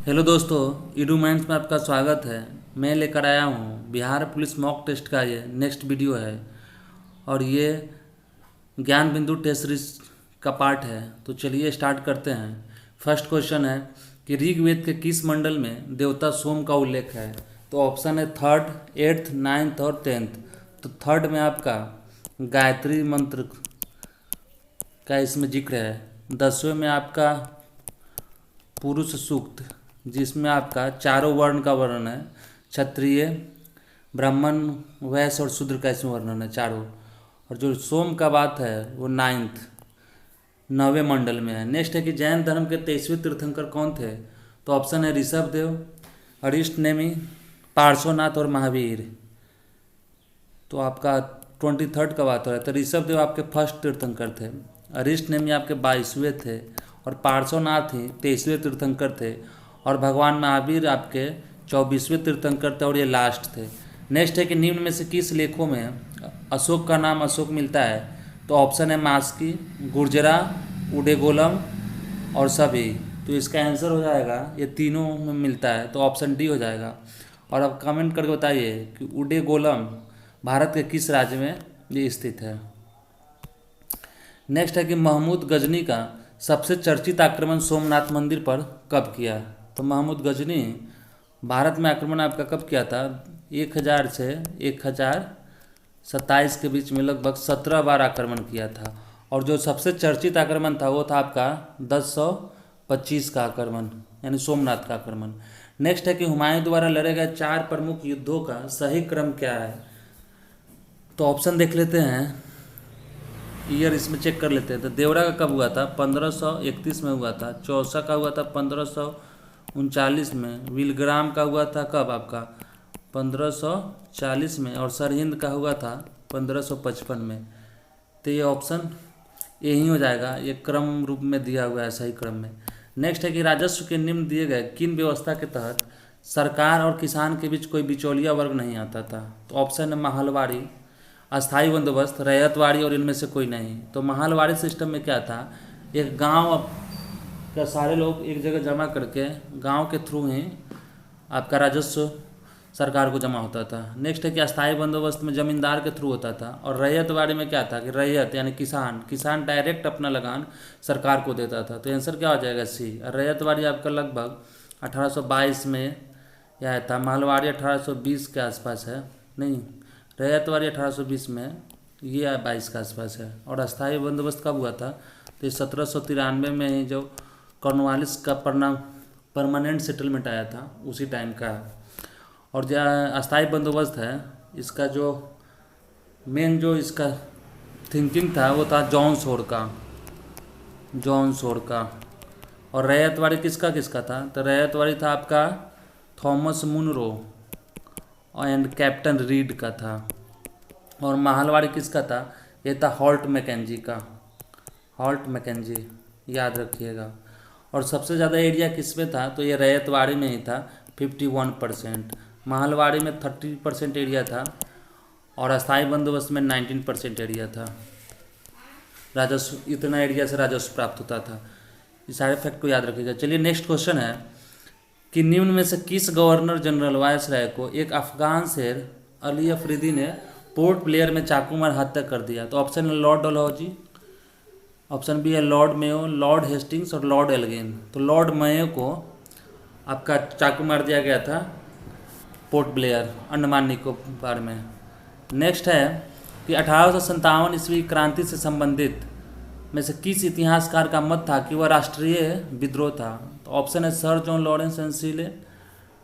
Hello दोस्तों, Edu minds में आपका स्वागत है। मैं लेकर आया हूँ बिहार पुलिस मॉक टेस्ट का ये नेक्स्ट वीडियो है और ये ज्ञान बिंदु टेस्ट सीरीज का पार्ट है। तो चलिए स्टार्ट करते हैं। फर्स्ट क्वेश्चन है कि ऋग्वेद के किस मंडल में देवता सोम का उल्लेख है। तो ऑप्शन है थर्ड, एट्थ, नाइन्थ और टेंथ। तो थर्ड में आपका गायत्री मंत्र का इसमें जिक्र है। 10वें में आपका पुरुष सूक्त, जिसमें आपका चारों वर्ण का वर्णन है। क्षत्रिय, ब्राह्मण, वैश्य और शूद्र का इसमें वर्णन है चारों। और जो सोम का बात है वो नाइन्थ 9वें मंडल में है। नेक्स्ट है कि जैन धर्म के 23वें तीर्थंकर कौन थे। तो ऑप्शन है ऋषभ देव, अरिष्ट नेमि, पार्श्वनाथ और महावीर। तो आपका 23rd का बात हो रहा है। तो ऋषभ देव आपके फर्स्ट तीर्थंकर थे, अरिष्ट नेमि आपके 22वें थे और पार्श्वनाथ ही 23वें तीर्थंकर थे और भगवान महावीर आपके 24वें तीर्थंकर थे और ये लास्ट थे। नेक्स्ट है कि निम्न में से किस लेखों में अशोक का नाम अशोक मिलता है। तो ऑप्शन है मास्की, गुर्जरा, उडेगोलम और सभी। तो इसका आंसर हो जाएगा ये तीनों में मिलता है, तो ऑप्शन डी हो जाएगा। और अब कमेंट करके बताइए कि उडेगोलम भारत के किस राज्य में ये स्थित है। नेक्स्ट है कि महमूद गजनी का सबसे चर्चित आक्रमण सोमनाथ मंदिर पर कब किया। तो महमूद गजनी भारत में आक्रमण आपका कब किया था। 1000 से 1027 के बीच में लगभग 17 बार आक्रमण किया था। और जो सबसे चर्चित आक्रमण था वो था आपका 1025 का आक्रमण, यानी सोमनाथ का आक्रमण। नेक्स्ट है कि हुमायूं द्वारा लड़े गए 4 प्रमुख युद्धों का सही क्रम क्या है। तो ऑप्शन देख लेते हैं, ईयर इसमें चेक कर लेते हैं। तो देवरा का कब हुआ था, 1531 में हुआ था। चौसा का हुआ था 1539 में। विलग्राम का हुआ था कब आपका 1540 में। और सरहिंद का हुआ था 1555 में। तो ये ऑप्शन यही हो जाएगा, ये क्रम रूप में दिया हुआ है सही क्रम में। नेक्स्ट है कि राजस्व के निम्न दिए गए किन व्यवस्था के तहत सरकार और किसान के बीच कोई बिचौलिया वर्ग नहीं आता था। तो ऑप्शन है महलवाड़ी, अस्थाई बंदोबस्त, रैयतवाड़ी और इनमें से कोई नहीं। तो महलवाड़ी सिस्टम में क्या था, एक गांव का सारे लोग एक जगह जमा करके गांव के थ्रू ही आपका राजस्व सरकार को जमा होता था। नेक्स्ट है कि अस्थाई बंदोबस्त में जमींदार के थ्रू होता था। और रैयतवाड़ी में क्या था कि रैयत यानी किसान डायरेक्ट अपना लगान सरकार को देता था। तो आंसर क्या हो जाएगा सी। और रैयतवाड़ी आपका लगभग 1822 में यह था। महलवाड़ी 1820 के आसपास है, नहीं रैयतवाड़ी 1820 में, ये 22 के आसपास है। और अस्थाई बंदोबस्त कब हुआ था, तो 1793 में ही जो कॉर्नवालिस का परमानेंट सेटलमेंट आया था उसी टाइम का है। और जो अस्थाई बंदोबस्त है इसका जो मेन जो इसका थिंकिंग था वो था जॉन सोर का। और रैयतवाड़ी किसका किसका था, तो रैयतवाड़ी था आपका Thomas Munro and captain Reid का था। और महलवाड़ी किसका था, ये था हॉल्ट मैकेंजी, याद रखिएगा। और सबसे ज़्यादा एरिया किस में था, तो ये रैयतवाड़ी में ही था 51%। महलवाड़ी में 30% एरिया था और अस्थाई बंदोबस्त में 19% एरिया था। राजस्व, इतना एरिया से राजस्व प्राप्त होता था। इस सारे फैक्ट को याद रखिएगा। चलिए नेक्स्ट क्वेश्चन है कि निम्न में से किस गवर्नर जनरल वायसराय को एक अफगान शेर अली अफरीदी ने पोर्ट ब्लेयर में चाकू मार हत्या कर दिया। तो ऑप्शन है लॉर्ड डलहौजी, ऑप्शन बी है लॉर्ड मेयो, लॉर्ड हेस्टिंग्स और लॉर्ड एल्गिन। तो लॉर्ड मेयो को आपका चाकू मार दिया गया था पोर्ट ब्लेयर, अंडमान निकोबार में। नेक्स्ट है कि 1857 ईस्वी क्रांति से संबंधित में से किस इतिहासकार का मत था कि वह राष्ट्रीय विद्रोह था। तो ऑप्शन है sir John Lawrence Ainslie,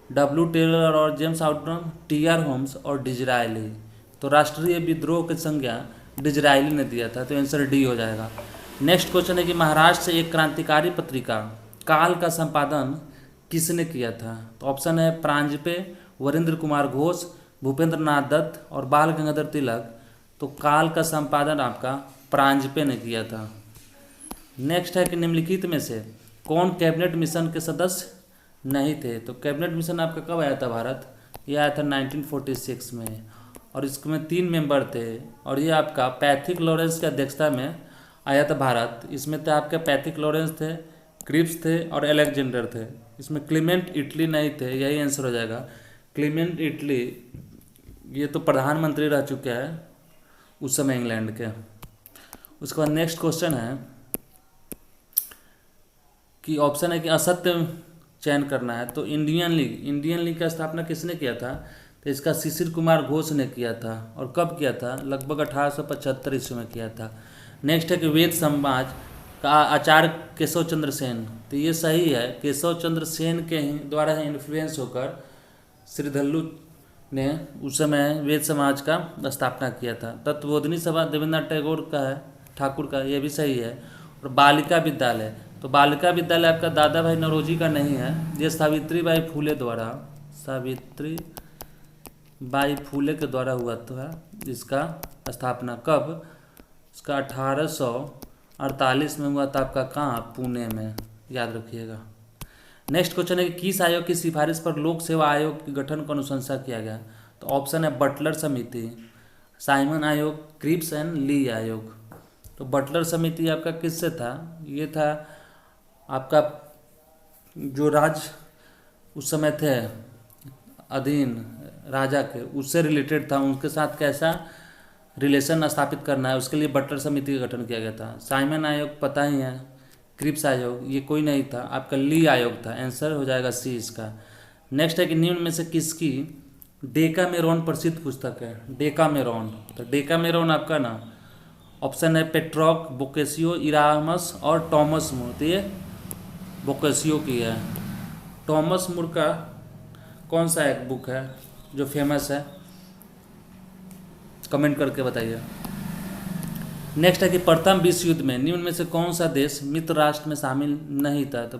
W Taylor और जेम्स आउटरम, टी.आर. होम्स और डिजरायली। तो राष्ट्रीय विद्रोह की संज्ञा डिजरायली ने दिया था, तो आंसर डी हो जाएगा। नेक्स्ट क्वेश्चन है कि महाराष्ट्र से एक क्रांतिकारी पत्रिका काल का संपादन किसने किया था। तो ऑप्शन है प्रांजपे, वरिंद्र कुमार घोष, भूपेंद्र नाथ दत्त और बाल गंगाधर तिलक। तो काल का संपादन आपका प्रांजपे ने किया था। नेक्स्ट है कि निम्नलिखित में से कौन कैबिनेट मिशन के सदस्य नहीं थे। तो कैबिनेट मिशन आपका कब आया था भारत, ये आया था 1946 में। और इसमें 3 मेंबर थे और ये आपका पैथिक लॉरेंस की अध्यक्षता में आया था भारत। इसमें थे आपके पैथिक लॉरेंस थे, क्रिप्स थे और अलेक्जेंडर थे। इसमें क्लीमेंट इटली नहीं थे, यही आंसर हो जाएगा। क्लीमेंट इटली ये तो प्रधानमंत्री रह चुके हैं उस समय इंग्लैंड के। उसके बाद नेक्स्ट क्वेश्चन है कि ऑप्शन है कि असत्य चयन करना है। तो इंडियन लीग का स्थापना किसने किया था? तो इसका शिशिर कुमार घोष ने किया था। और कब किया था? लगभग 1875 ईस्वी में किया था। नेक्स्ट है कि वेद समाज का आचार्य केशव चंद्र सेन। तो ये सही है, केशव चंद्र सेन के द्वारा इन्फ्लुएंस होकर श्रीधल्लू ने उस समय वेद समाज का स्थापना किया था। तत्वबोधिनी सभा देवेंद्रनाथ टैगोर का है, ठाकुर का, ये भी सही है। और बालिका विद्यालय, तो बालिका विद्यालय आपका दादा भाई नौरोजी का नहीं है, ये सावित्रीबाई फूले के द्वारा हुआ था। इसका स्थापना कब? इसका 1848 में हुआ था आपका, कहाँ? पुणे में, याद रखिएगा। नेक्स्ट क्वेश्चन है कि किस आयोग की सिफारिश पर लोक सेवा आयोग के गठन को अनुशंसा किया गया? तो ऑप्शन है बटलर समिति, साइमन आयोग, क्रिप्स एंड ली आयोग। तो बटलर समिति आपका किससे था? ये था आपका जो उस समय थे अधीन राजा के, उससे रिलेटेड था, उनके साथ कैसा रिलेशन स्थापित करना है, उसके लिए बटलर समिति का गठन किया गया था। साइमन आयोग पता ही है, क्रिप्स आयोग ये कोई नहीं था, आपका ली आयोग था। आंसर हो जाएगा सी इसका। नेक्स्ट है कि निम्न में से किसकी डेकामेरॉन प्रसिद्ध पुस्तक है? डेकामेरॉन, तो डेकामेरॉन आपका ना ऑप्शन है पेट्रॉक, बोकेसियो, इरामस और टॉमस मूर। तो ये बोकेसियो की है। टॉमस मूर का कौन सा एक बुक है जो फेमस है? कमेंट करके बताइए। नेक्स्ट है कि प्रथम विश्व युद्ध में निम्न में से कौन सा देश मित्र राष्ट्र में शामिल नहीं था? तो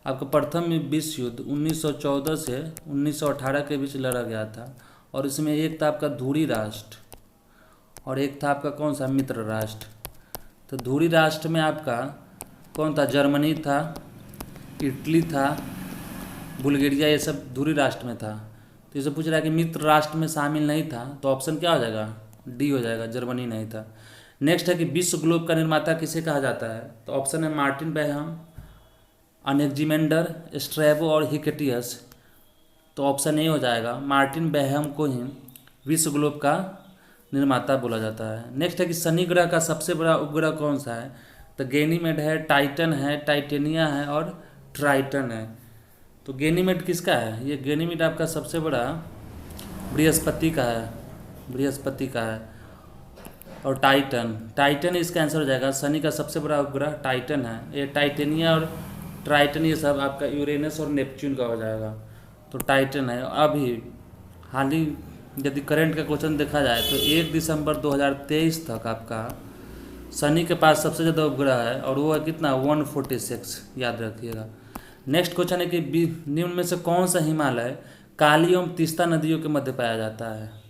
आपका प्रथम विश्व युद्ध 1914 से 1918 के बीच लड़ा गया था। और इसमें एक था आपका धुरी राष्ट्र और एक था आपका कौन सा? मित्र राष्ट्र। तो धुरी राष्ट्र में आपका कौन था? जर्मनी था, इटली था, बुल्गारिया, ये सब धुरी राष्ट्र में था। तो इसे पूछ रहा है कि मित्र राष्ट्र में शामिल नहीं था, तो ऑप्शन क्या हो जाएगा? डी हो जाएगा, जर्मनी नहीं था। नेक्स्ट है कि विश्व ग्लोब का निर्माता किसे कहा जाता है? तो ऑप्शन है मार्टिन बेहम, अनेक्जिमेंडर, स्ट्रैबो और हिकेटियस। तो ऑप्शन ए हो जाएगा, मार्टिन बेहम को ही विश्व ग्लोब का निर्माता बोला जाता है। नेक्स्ट है कि शनि ग्रह का सबसे बड़ा उपग्रह कौन सा है? तो गैनीमेड है, टाइटन है, टाइटेनिया है और ट्राइटन है। तो गैनीमेड किसका है? ये गैनीमेड आपका सबसे बड़ा बृहस्पति का है। और टाइटन इसका आंसर हो जाएगा। शनि का सबसे बड़ा उपग्रह टाइटन है। ये टाइटेनिया और ट्राइटन ये सब आपका यूरेनस और नेपच्यून का हो जाएगा। तो टाइटन है। अभी हाल ही यदि करंट का क्वेश्चन देखा जाए तो 1 दिसंबर 2023 तक आपका शनि के पास सबसे ज़्यादा उपग्रह है और वो है कितना? 146, याद रखिएगा। नेक्स्ट क्वेश्चन है कि निम्न में से कौन सा हिमालय काली एवं तीस्ता नदियों के मध्य पाया जाता है?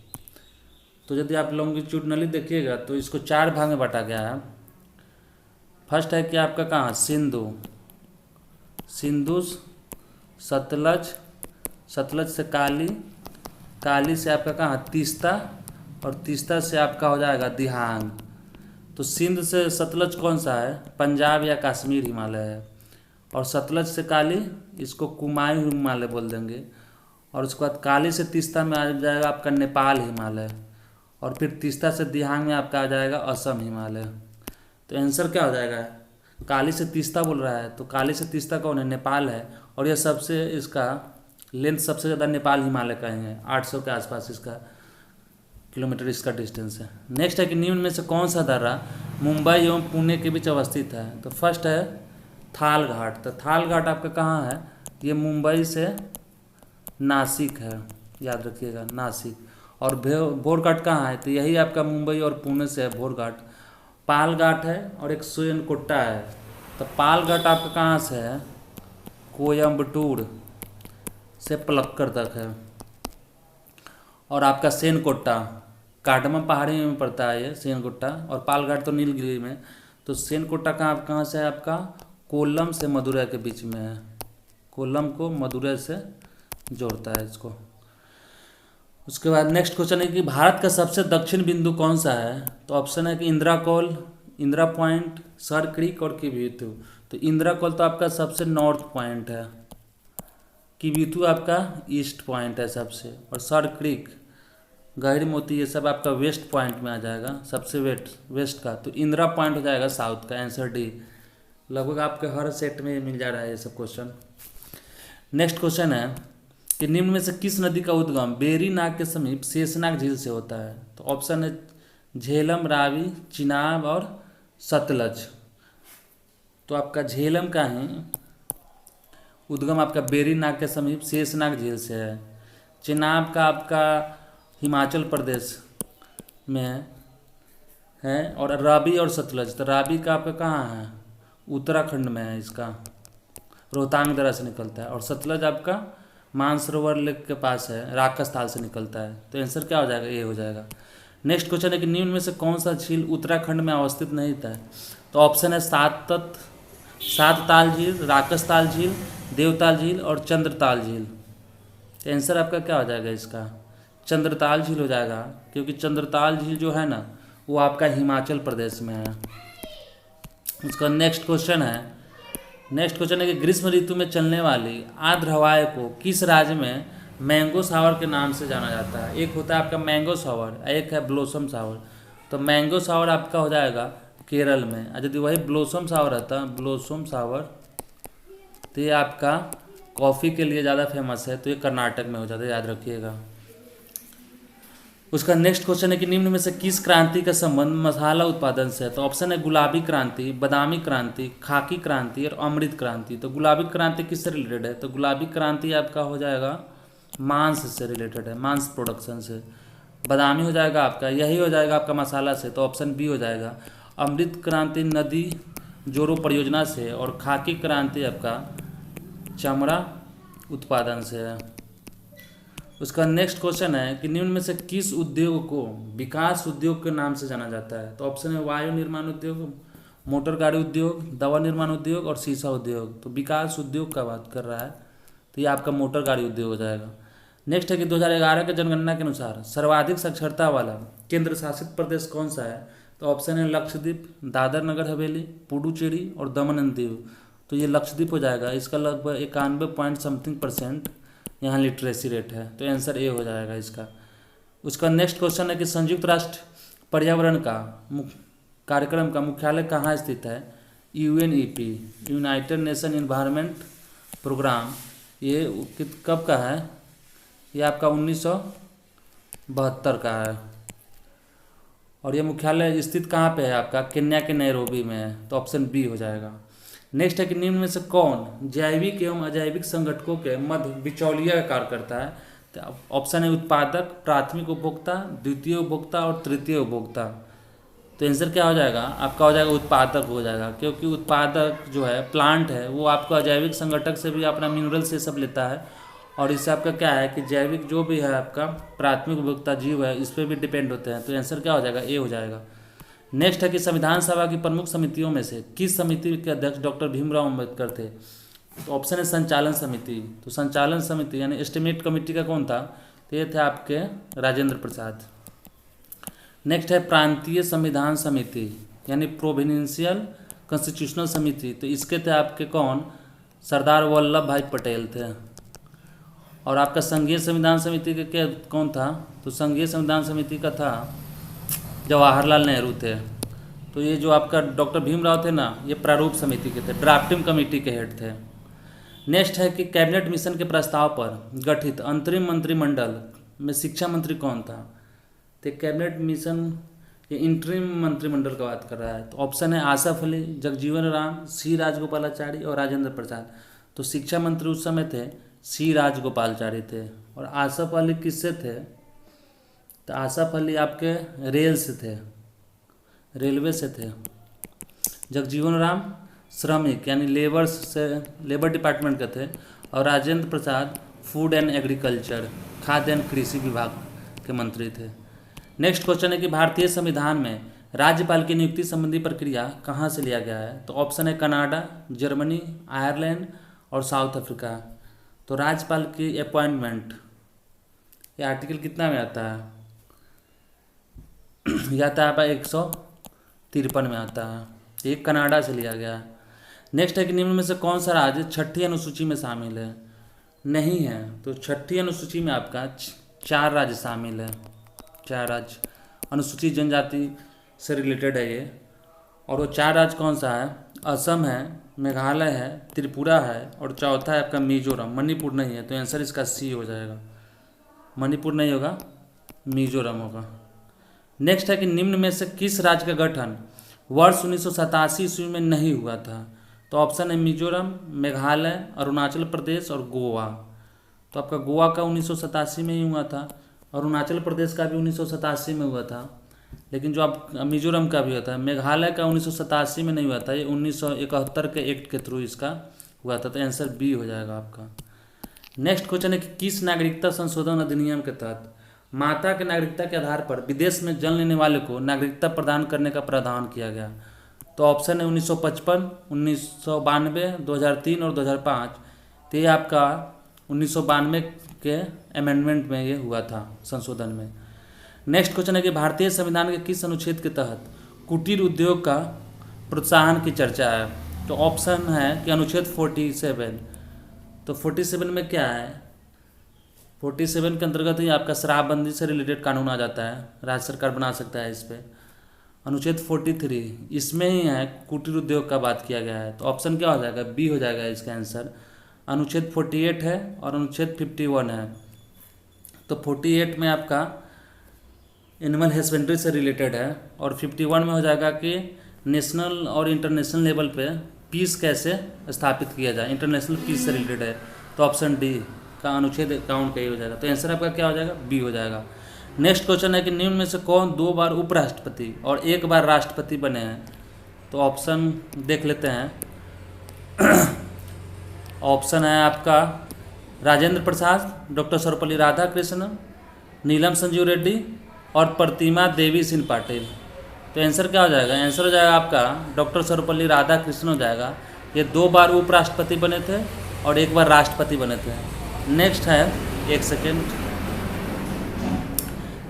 तो यदि आप लॉन्गिट्यूडनली देखिएगा तो इसको 4 भाग में बांटा गया है। फर्स्ट है कि आपका कहाँ? सिंधु, सतलज से काली से आपका कहाँ? तीस्ता, और तीस्ता से आपका हो जाएगा दिहांग। तो सिंध से सतलज कौन सा है? पंजाब या कश्मीर हिमालय है। और सतलज से काली इसको कुमायूं हिमालय बोल देंगे। और उसके बाद काली से तीस्ता में आ जाएगा आपका नेपाल हिमालय। और फिर तीस्ता से दिहांग में आपका आ जाएगा असम हिमालय। तो आंसर क्या हो जाएगा? काली से तीस्ता बोल रहा है, तो काली से तीस्ता कौन है? नेपाल है। और यह सबसे इसका लेंथ सबसे ज़्यादा नेपाल हिमालय का ही है, 800 के आसपास इसका किलोमीटर इसका डिस्टेंस है। नेक्स्ट है कि निम्न में से कौन सा दर्रा मुंबई एवं पुणे के बीच अवस्थित है? तो फर्स्ट है थाल घाट। तो थाल घाट आपका कहाँ है? ये मुंबई से नासिक है, याद रखिएगा, नासिक। और भोरघाट कहाँ है? तो यही आपका मुंबई और पुणे से है भोरघाट। पाल घाट है और एक सोयनकोट्टा है। तो पाल घाट आपका कहाँ से है? कोयम्बटूर से पलक्कड़ तक है। और आपका सेनकोट्टा कार्डमम पहाड़ी में पड़ता है ये सेनकोट्टा। और पालघाट तो नीलगिरी में। तो सेनकोट्टा कहाँ से है आपका? कोल्लम से मदुरै के बीच में है। कोल्लम को मदुरै से जोड़ता है इसको। उसके बाद नेक्स्ट क्वेश्चन है कि भारत का सबसे दक्षिण बिंदु कौन सा है? तो ऑप्शन है कि Indira call, Indira point, sir creek और किबिथु। तो इंदिराकोल तो आपका सबसे नॉर्थ पॉइंट है, किबिथु आपका ईस्ट पॉइंट है सबसे, और सर क्रीक, गहरी मोती, ये सब आपका वेस्ट पॉइंट में आ जाएगा, सबसे वेस्ट का। तो इंदिरा पॉइंट हो जाएगा साउथ का, आंसर डी। लगभग आपके हर सेट में मिल जा रहा है ये सब क्वेश्चन। नेक्स्ट क्वेश्चन है कि निम्न में से किस नदी का उद्गम बेरी नाग के समीप शेषनाग झील से होता है? तो ऑप्शन है झेलम, रावी, चिनाब और सतलज। तो आपका झेलम का ही उद्गम आपका बेरी नाग के समीप शेषनाग झील से है। चिनाब का आपका हिमाचल प्रदेश में है, और रावी और सतलज, तो रावी का आपका कहाँ है? उत्तराखंड में है, इसका रोहतांग दर्रा से निकलता है। और सतलज आपका मानसरोवर लेक के पास है, राकस्थाल से निकलता है। तो आंसर क्या हो जाएगा? ये हो जाएगा। नेक्स्ट क्वेश्चन है कि निम्न में से कौन सा झील उत्तराखंड में अवस्थित नहीं था? तो ऑप्शन है सात ताल झील, राकसताल झील, देवताल झील और चंद्रताल झील। तो आंसर आपका क्या हो जाएगा इसका? चंद्रताल झील हो जाएगा, क्योंकि चंद्रताल झील जो है ना वो आपका हिमाचल प्रदेश में है। उसका नेक्स्ट क्वेश्चन है कि ग्रीष्म ऋतु में चलने वाली आर्द्र हवाएं को किस राज्य में मैंगो शावर के नाम से जाना जाता है? एक होता है आपका मैंगो शावर, एक है ब्लोसम शावर। तो मैंगो शावर आपका हो जाएगा केरल में, और यदि वही ब्लोसम शावर रहता, ब्लोसम शावर, तो ये आपका कॉफ़ी के लिए ज़्यादा फेमस है, तो ये कर्नाटक में हो जाता है, याद रखिएगा। उसका नेक्स्ट क्वेश्चन है कि निम्न में से किस क्रांति का संबंध मसाला उत्पादन से है? तो ऑप्शन है गुलाबी क्रांति, बादामी क्रांति, खाकी क्रांति और अमृत क्रांति। तो गुलाबी क्रांति किससे रिलेटेड है? तो गुलाबी क्रांति आपका हो जाएगा मांस से रिलेटेड है, मांस प्रोडक्शन से। बादामी हो जाएगा आपका, यही हो जाएगा आपका मसाला से, तो ऑप्शन बी हो जाएगा। अमृत क्रांति नदी जोड़ो परियोजना से, और खाकी क्रांति आपका चमड़ा उत्पादन से है। उसका नेक्स्ट क्वेश्चन है कि निम्न में से किस उद्योग को विकास उद्योग के नाम से जाना जाता है? तो ऑप्शन है वायु निर्माण उद्योग, मोटर गाड़ी उद्योग, दवा निर्माण उद्योग और शीशा उद्योग। तो विकास उद्योग का बात कर रहा है, तो ये आपका मोटर गाड़ी उद्योग हो जाएगा। नेक्स्ट है कि 2011 के जनगणना के अनुसार सर्वाधिक साक्षरता वाला केंद्र शासित प्रदेश कौन सा है? तो ऑप्शन है लक्षद्वीप, दादर नगर हवेली, पुडुचेरी और दमन एंड दीव। तो ये लक्षद्वीप हो जाएगा, इसका लगभग 91% यहाँ लिटरेसी रेट है, तो आंसर ए हो जाएगा इसका। उसका नेक्स्ट क्वेश्चन है कि संयुक्त राष्ट्र पर्यावरण का कार्यक्रम का मुख्यालय कहाँ स्थित है? UNEP, United Nation Environment Programme. ये कब का है? ये आपका 1972 का है, और ये मुख्यालय स्थित कहाँ पे है आपका? केन्या के नैरोबी में है, तो ऑप्शन बी हो जाएगा। नेक्स्ट है कि निम्न में से कौन जैविक एवं अजैविक संगठकों के मध्य बिचौलिया का कार्य करता है? तो ऑप्शन है उत्पादक, प्राथमिक उपभोक्ता, द्वितीय उपभोक्ता और तृतीय उपभोक्ता। तो आंसर क्या हो जाएगा? आपका हो जाएगा उत्पादक हो जाएगा, क्योंकि उत्पादक जो है प्लांट है वो आपका अजैविक संगठक से भी अपना मिनरल से सब लेता है, और इससे आपका क्या है कि जैविक जो भी है आपका प्राथमिक उपभोक्ता जीव है इस पर भी डिपेंड होते हैं। तो आंसर क्या हो जाएगा? ए हो जाएगा। नेक्स्ट है कि संविधान सभा की प्रमुख समितियों में से किस समिति के अध्यक्ष डॉक्टर भीमराव अम्बेडकर थे? तो ऑप्शन है संचालन समिति। तो संचालन समिति यानी एस्टिमेट कमेटी का कौन था? तो ये थे आपके राजेंद्र प्रसाद। नेक्स्ट है प्रांतीय संविधान समिति यानी प्रोविंशियल कॉन्स्टिट्यूशनल समिति। तो इसके थे आपके कौन? सरदार वल्लभ भाई पटेल थे। और आपका संघीय संविधान समिति के क्या कौन था? तो संघीय संविधान समिति का था जवाहरलाल नेहरू थे। तो ये जो आपका डॉक्टर भीमराव थे ना, ये प्रारूप समिति के थे, ड्राफ्टिंग कमेटी के हेड थे। नेक्स्ट है कि कैबिनेट मिशन के प्रस्ताव पर गठित अंतरिम मंत्रिमंडल में शिक्षा मंत्री कौन था? तो कैबिनेट मिशन ये इंटरिम मंत्रिमंडल का बात कर रहा है। तो ऑप्शन है आसफ अली, जगजीवन राम, सी राजगोपालाचारी और राजेंद्र प्रसाद। तो शिक्षा मंत्री उस समय थे सी राजगोपालाचारी थे। और आसफ अली किससे थे? तो आसफ अली आपके रेल से थे, रेलवे से थे। जगजीवन राम श्रमिक यानी लेबर से, लेबर डिपार्टमेंट के थे। और Rajendra Prasad food and agriculture, खाद्य एवं कृषि विभाग के मंत्री थे। नेक्स्ट क्वेश्चन है कि भारतीय संविधान में राज्यपाल की नियुक्ति संबंधी प्रक्रिया कहाँ से लिया गया है? तो ऑप्शन है कनाडा, जर्मनी, आयरलैंड और साउथ अफ्रीका। तो राज्यपाल की अपॉइंटमेंट ये आर्टिकल कितना में आता है? यह आता है 153 में आता है। ये कनाडा से लिया गया है। नेक्स्ट है कि निम्न में से कौन सा राज्य छठी अनुसूची में शामिल है? नहीं है। तो छठी अनुसूची में आपका 4 राज्य शामिल है। 4 राज्य अनुसूचित जनजाति से रिलेटेड है ये। और वो 4 राज्य कौन सा है? असम है, मेघालय है, त्रिपुरा है और चौथा है आपका मिजोरम। मणिपुर नहीं है, तो आंसर इसका सी हो जाएगा। मणिपुर नहीं होगा, मिजोरम होगा। नेक्स्ट है कि निम्न में से किस राज्य का गठन वर्ष 1987 ईस्वी में नहीं हुआ था? तो ऑप्शन है मिजोरम, मेघालय, अरुणाचल प्रदेश और गोवा। तो आपका गोवा का 1987 में ही हुआ था, अरुणाचल प्रदेश का भी 1987 में हुआ था, लेकिन जो आप मिजोरम का भी होता है, मेघालय का 1987 में नहीं हुआ था, ये 1971 के एक्ट के थ्रू इसका हुआ था। तो आंसर बी हो जाएगा आपका। नेक्स्ट क्वेश्चन है कि किस नागरिकता संशोधन अधिनियम के तहत माता के नागरिकता के आधार पर विदेश में जन्म लेने वाले को नागरिकता प्रदान करने का प्रावधान किया गया? तो ऑप्शन है 1955, 1992, 2003 और 2005। तो ये आपका 1992 के अमेंडमेंट में ये हुआ था, संशोधन में। नेक्स्ट क्वेश्चन है कि भारतीय संविधान के किस अनुच्छेद के तहत कुटीर उद्योग का प्रोत्साहन की चर्चा है? तो ऑप्शन है कि अनुच्छेद 47। तो 47 में क्या है? 47 के अंतर्गत ही आपका शराबबंदी से रिलेटेड कानून आ जाता है, राज्य सरकार बना सकता है इस पर। अनुच्छेद 43 इसमें ही है, कुटीर उद्योग का बात किया गया है। तो ऑप्शन क्या हो जाएगा? बी हो जाएगा इसका आंसर। अनुच्छेद 48 है और अनुच्छेद 51 है। तो 48 में आपका एनिमल हस्बेंड्री से रिलेटेड है और 51 में हो जाएगा कि नेशनल और इंटरनेशनल लेवल पे पीस कैसे स्थापित किया जाए, इंटरनेशनल पीस से रिलेटेड है। तो ऑप्शन डी का अनुच्छेद 51 का ही हो जाएगा। तो आंसर आपका क्या हो जाएगा? बी हो जाएगा। नेक्स्ट क्वेश्चन है कि निम्न में से कौन 2 बार उपराष्ट्रपति और 1 बार राष्ट्रपति बने हैं? तो ऑप्शन देख लेते हैं। ऑप्शन है आपका राजेंद्र प्रसाद, डॉक्टर सर्वपल्ली राधाकृष्णन, नीलम संजीव रेड्डी और प्रतिमा देवी सिंह पाटिल। तो आंसर क्या हो जाएगा? आंसर हो जाएगा आपका डॉक्टर सर्वपल्ली राधाकृष्णन हो जाएगा। ये 2 बार उपराष्ट्रपति बने थे और 1 बार राष्ट्रपति बने थे। नेक्स्ट है, एक सेकेंड,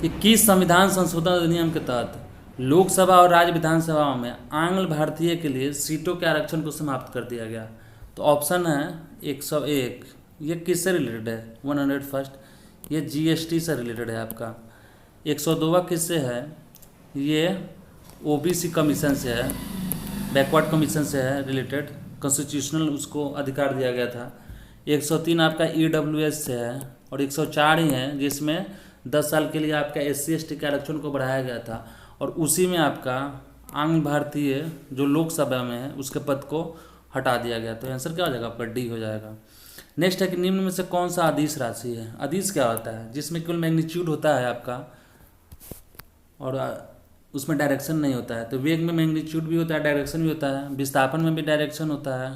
कि किस संविधान संशोधन अधिनियम के तहत लोकसभा और राज्य विधानसभाओं में आंग्ल भारतीय के लिए सीटों के आरक्षण को समाप्त कर दिया गया? तो ऑप्शन है 101। ये किससे रिलेटेड है? 101, ये जीएसटी से रिलेटेड है आपका। 102 किससे है? ये ओबीसी कमीशन से है, बैकवर्ड कमीशन से है रिलेटेड, कॉन्स्टिट्यूशनल उसको अधिकार दिया गया था। 103 आपका ईडब्ल्यूएस से है और 104 ही है जिसमें 10 साल के लिए आपका SC/ST के आरक्षण को बढ़ाया गया था और उसी में आपका आंग्ल भारतीय जो लोकसभा में है उसके पद को हटा दिया गया। तो आंसर क्या हो जाएगा? आपका डी हो जाएगा। नेक्स्ट है कि निम्न में से कौन सा अदिश राशि है? अदिश क्या होता है? जिसमें केवल मैग्नीट्यूड होता है आपका और उसमें डायरेक्शन नहीं होता है। तो वेग में मैग्नीट्यूड भी होता है, डायरेक्शन भी होता है, विस्थापन में भी डायरेक्शन होता है